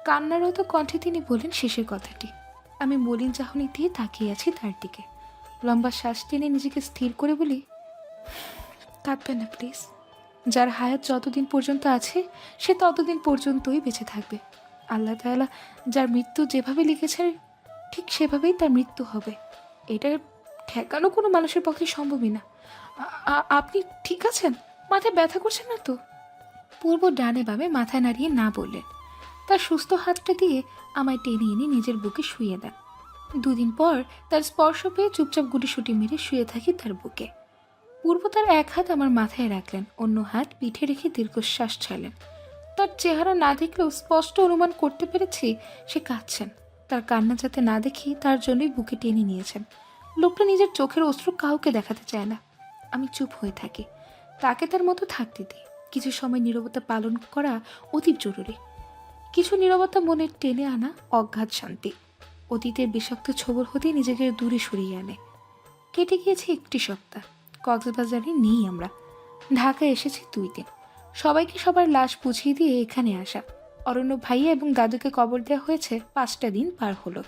কান্নারত কণ্ঠে তিনি বললেন শেষের কথাটি। আমি মলিন চাহনি দিয়ে তাকিয়ে আছি তার দিকে। লম্বা শ্বাস টেনে নিজেকে স্থির করে বলি, কাঁদবেন না প্লিজ। যার হায়াত যতদিন পর্যন্ত আছে সে ততদিন পর্যন্তই বেঁচে থাকবে। আল্লাহ তাআলা যার মৃত্যু যেভাবে লিখেছেন ঠিক সেভাবেই তার মৃত্যু হবে। এটা ঠেকানো কোনো মানুষের পক্ষে সম্ভবই না। আপনি ঠিক আছেন? মাথায় ব্যথা করছেন না তো? পূর্ব ডানে বামে মাথা নাড়িয়ে না বললেন। তার সুস্থ হাতটা দিয়ে আমায় টেনে এনে নিজের বুকে শুইয়ে দেন। 2 দিন পর তার স্পর্শ পেয়ে চুপচাপ গুটিসুটি মেরে শুয়ে থাকি তার বুকে। পূর্ব তার এক হাত আমার মাথায় রাখলেন, অন্য হাত পিঠে রেখে দীর্ঘশ্বাস ছাড়লেন। তার চেহারা না দেখলেও স্পষ্ট অনুমান করতে পেরেছি সে কাঁদছেন। তার কান্না যাতে না দেখি তার জন্যই বুকে টেনে নিয়েছেন। লোকটা নিজের চোখের অশ্রু কাউকে দেখাতে চায় না। আমি চুপ হয়ে থাকি, তাকে তার মতো থাকতে দিই। কিছু সময় নীরবতা পালন করা অতি জরুরি। কিছু নীরবতা মনের টেনে আনা অগাধ শান্তি। অতীতের বিষাক্ত ছবল হতে নিজেকে দূরে সরিয়ে আনে। কেটে গিয়েছে 1টি সপ্তাহ। কক্সবাজারে নেই আমরা। ঢাকায় এসেছি 2 দিন। সবাইকে সবার লাশ বুঝিয়ে দিয়ে এখানে আসা। অরণ্য ভাইয়া এবং দাদুকে কবর দেওয়া হয়েছে 5টা দিন পার হলো।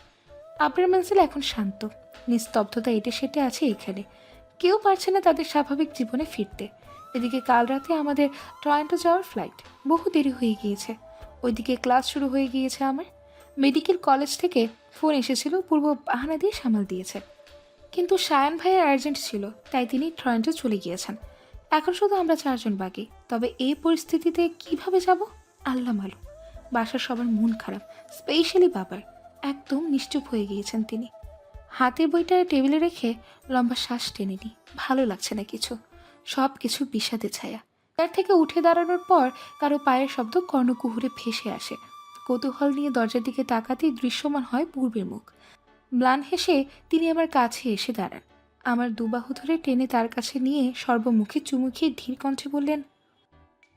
আবরার মঞ্জিল এখন শান্ত। নিস্তব্ধতা এটে সেটে আছে এখানে। কেউ পারছে না তাদের স্বাভাবিক জীবনে ফিরতে। এদিকে কাল রাতে আমাদের টরন্টো যাওয়ার ফ্লাইট। বহু দেরি হয়ে গিয়েছে। ওইদিকে ক্লাস শুরু হয়ে গিয়েছে আমার। মেডিকেল কলেজ থেকে ফোন এসেছিল, পূর্ব বাহানা দিয়ে সামাল দিয়েছে। কিন্তু সায়ান ভাইয়ের আর্জেন্ট ছিল, তাই তিনি টরন্টো চলে গিয়েছেন। এখন শুধু আমরা 4 জন বাকি। তবে এই পরিস্থিতিতে কিভাবে যাব আল্লাহ মালুম। বাসার সবার মন খারাপ, স্পেশালি বাবার। একদম নিশ্চুপ হয়ে গিয়েছেন তিনি। হাতের বইটা টেবিলে রেখে লম্বা শ্বাস টেনে নিই। ভালো লাগছে না কিছু। সব কিছু বিষাদে ছায়া। তার থেকে উঠে দাঁড়ানোর পর কারো পায়ের শব্দ কর্ণকুহুরে ভেসে আসে। কৌতূহল নিয়ে দরজার দিকে তাকাতেই দৃশ্যমান হয় পূর্বের মুখ। ম্লান হেসে তিনি আমার কাছে এসে দাঁড়ান। আমার দুবাহু ধরে টেনে তার কাছে নিয়ে সর্বমুখে চুমু খেয়ে ধীর কণ্ঠে বললেন,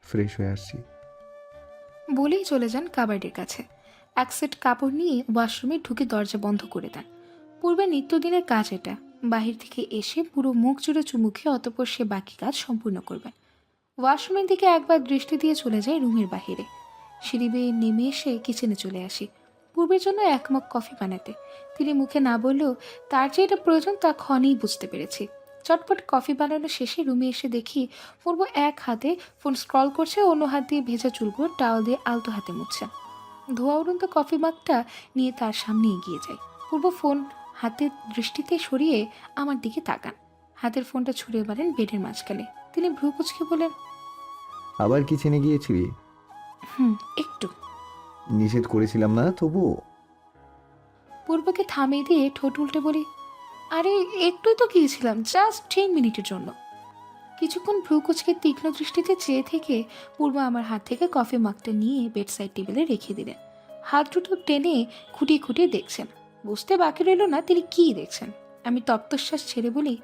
ফ্রেশ হয়ে আসছি। বলেই চলে যান কাবার্ডের কাছে। এক সেট কাপড় নিয়ে ওয়াশরুমে ঢুকে দরজা বন্ধ করে দেন। পূর্বে নিত্যদিনের কাজ এটা। বাহির থেকে এসে পুরো মুখ জুড়ে চুমু খেয়ে অতঃপর সে বাকি কাজ সম্পূর্ণ করবেন। ওয়াশরুমের দিকে একবার দৃষ্টি দিয়ে চলে যায় রুমের বাহিরে। সিঁড়ি বেয়ে নেমে এসে কিচেনে চলে আসি পূর্বের জন্য 1 মগ কফি বানাতে। তিনি মুখে না বললেও তার যে এটা প্রয়োজন তা ক্ষণেই বুঝতে পেরেছি। চটপট কফি বানানো শেষে রুমে এসে দেখি পূর্ব এক হাতে ফোন স্ক্রল করছে, অন্য হাত দিয়ে ভেজা চুলগুলো টাওয়াল দিয়ে আলতো হাতে মুছছে। ধোয়া উড়ন্ত কফি মাগটা নিয়ে তার সামনে এগিয়ে যায়। পূর্ব ফোন হাতের দৃষ্টিতে সরিয়ে আমার দিকে তাকান। হাতের ফোনটা ছুঁড়ে মারেন বেডের মাঝখানে। তিনি ভ্রু কুঁচকে বলেন, আবার কিচেনে গিয়েছিলি? একটু। নিষেধ করেছিলাম না তবুও? পূর্বকে থামিয়ে দিয়ে ঠোঁট উল্টে বলি, আরে একটুই তো গিয়েছিলাম, জাস্ট 10 মিনিটের জন্য। কিছুক্ষণ ভ্রু কুচকে তীক্ষ্ণ দৃষ্টিতে চেয়ে থেকে পূর্ব আমার হাত থেকে কফি মাগটা নিয়ে বেড সাইড টেবিলে রেখে দিলেন। হাত দুটো টেনে খুঁটিয়ে খুঁটিয়ে দেখছেন। বুঝতে বাকি রইল না তিনি কী দেখছেন। আমি তপ্তশ্বাস ছেড়ে বলি,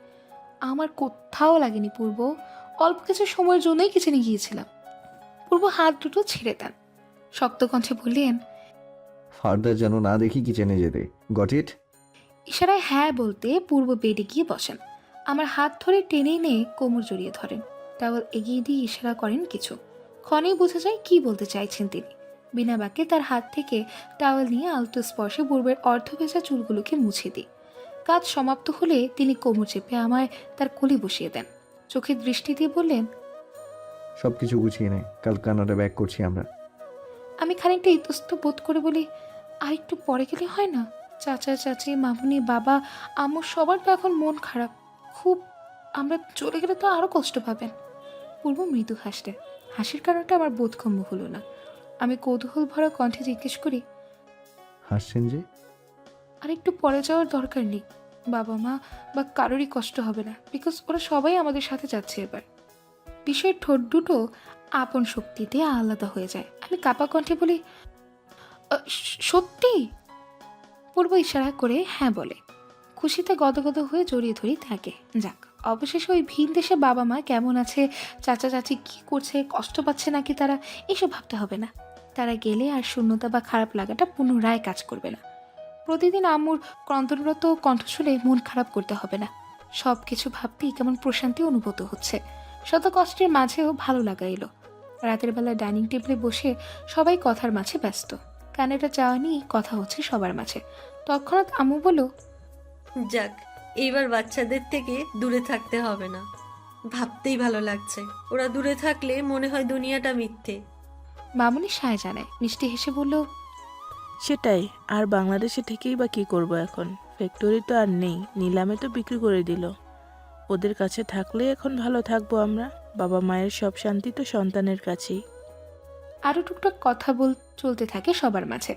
আমার কোথাও লাগেনি পূর্ব, অল্প কিছু সময়ের জন্যই কিচেনে গিয়েছিলাম। পূর্ব হাত দুটো ছেড়ে দেন, শক্ত কণ্ঠে বললেন, ফার্দার যেন না দেখি কিচেনে যেতে। Got it? ইশারায় হ্যাঁ বলতে পূর্ব বেডে গিয়ে বসেন। আমার হাত ধরে টেনে নিয়ে কোমর জড়িয়ে ধরেন। টাওয়াল এগিয়ে দিয়ে ইশারা করেন কিছু। ক্ষণেই বোঝা যায় কী বলতে চাইছেন তিনি। বিনা বাক্যে তার হাত থেকে টাওয়াল নিয়ে আলতো স্পর্শে পূর্বের অর্ধভেজা চুলগুলোকে মুছে দিই। কাজ সমাপ্ত হলে তিনি কোমর চেপে আমায় তার কোলে বসিয়ে দেন। চোখে দৃষ্টি দিয়ে বললেন, সব কিছু গুছিয়ে নেয়, কাল কানাডা ব্যাক করছি আমরা। আমি খানিকটা ইতস্ত বোধ করে বলি, আর একটু পরে গেলে হয় না? চাচা চাচি মামুনি বাবা আম্মু সবার তো এখন মন খারাপ খুব। আমরা চলে গেলে তো আরও কষ্ট পাবেন। পূর্ব মৃদু হাসতে। হাসির কারণটা আমার বোধগম্য হলো না। আমি কৌতূহল ভরা কণ্ঠে জিজ্ঞেস করি, হাসছেন যে? আর একটু পরে যাওয়ার দরকার নেই। বাবা মা বা কারোরই কষ্ট হবে না, বিকজ ওরা সবাই আমাদের সাথে যাচ্ছে এবার। বিষয়ের ঠোঁট দুটো আপন শক্তিতে আলাদা হয়ে যায়। আমি কাপা কণ্ঠে বলি, সত্যি? পূর্ব ইশারা করে হ্যাঁ বলে। খুশিতে গদগদ হয়ে জড়িয়ে ধরি তাকে। যাক, অবশেষে ওই ভিন দেশে বাবা মা কেমন আছে, চাচা চাচি কী করছে, কষ্ট পাচ্ছে নাকি তারা, এসব ভাবতে হবে না। তারা গেলে আর শূন্যতা বা খারাপ লাগাটা পুনরায় কাজ করবে না। প্রতিদিন আম্মুর ক্রন্দনরত কণ্ঠ শুনে মন খারাপ করতে হবে না। সব কিছু ভাবতেই কেমন প্রশান্তি অনুভূত হচ্ছে। শত কষ্টের মাঝেও ভালো লাগা এলো। রাতের বেলা ডাইনিং টেবিলে বসে সবাই কথার মাঝে ব্যস্ত। কানেটা চাওয়া নিয়ে কথা হচ্ছে সবার মাঝে। তৎক্ষণাৎ আম্মু বলল, যাক, এইবার বাচ্চাদের থেকে দূরে থাকতে হবে না। ভাবতেই ভালো লাগছে, ওরা দূরে থাকলে মনে হয় দুনিয়াটা মিথ্যে। মামুনি সায় জানায়। মিষ্টি হেসে বলল, সেটাই, আর বাংলাদেশে থেকেই বা কী করবো এখন? ফ্যাক্টরি তো আর নেই, নিলামে তো বিক্রি করে দিল। ওদের কাছে থাকলে এখন ভালো থাকবো আমরা। বাবা মায়ের সব শান্তি তো সন্তানের কাছেই। আরও টুকটাক কথা চলতে থাকে সবার মাঝে।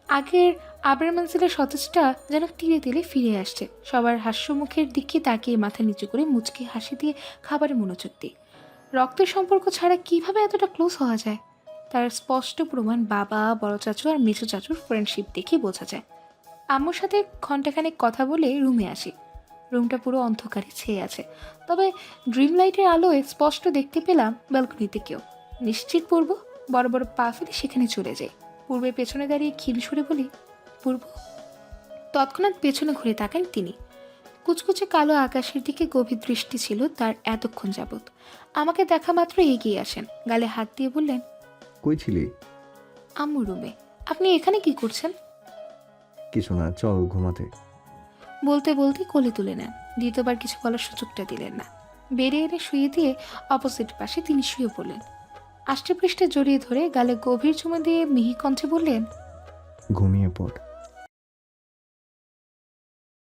আগের আবরার মঞ্জিলের সতেজটা যেন তীরে তীরে ফিরে আসছে। সবার হাস্যমুখের দিকে তাকিয়ে মাথা নিচু করে মুচকি হাসি দিয়ে খাবারে মনোযোগ দিই। রক্তের সম্পর্ক ছাড়া কিভাবে এতটা ক্লোজ হওয়া যায়, তার স্পষ্ট প্রমাণ বাবা, বড় চাচু আর মেজো চাচুর ফ্রেন্ডশিপ দেখে বোঝা যায়। আম্মুর সাথে ঘন্টাখানেক কথা বলে রুমে আসি। রুমটা পুরো অন্ধকারে ছেয়ে আছে, তবে ড্রিম লাইটের আলোয় স্পষ্ট দেখতে পেলাম ব্যালকনিতে কেউ। নিশ্চিত পূর্ব। বড় বড় পা ফেলে সেখানে চলে যাই। পূর্বের পেছনে দাঁড়িয়ে ক্ষীণ সুরে বলি, পূর্ব। তৎক্ষণাৎ পেছনে ঘুরে তাকান তিনি। কুচকুচে কালো আকাশের দিকে গভীর দৃষ্টি ছিল তার এতক্ষণ যাবৎ। আমাকে দেখা মাত্র এগিয়ে আসেন, গালে হাত দিয়ে বললেন, কই ছিলি? আম্মু রুমে। আপনি এখানে কি করছেন? কিছু না, চল ঘুমাতে। বলতে বলতে কোলে তুলে নেন। দ্বিতীয়বার কিছু বলার সুযোগটা দিলেন না। বেড়ে এনে শুয়ে দিয়ে অপোজিট পাশে তিনি শুয়ে পড়লেন। আষ্টে পৃষ্ঠে জড়িয়ে ধরে গালে গভীর চুমু দিয়ে মিহি কণ্ঠে বললেন, ঘুমিয়ে পড়।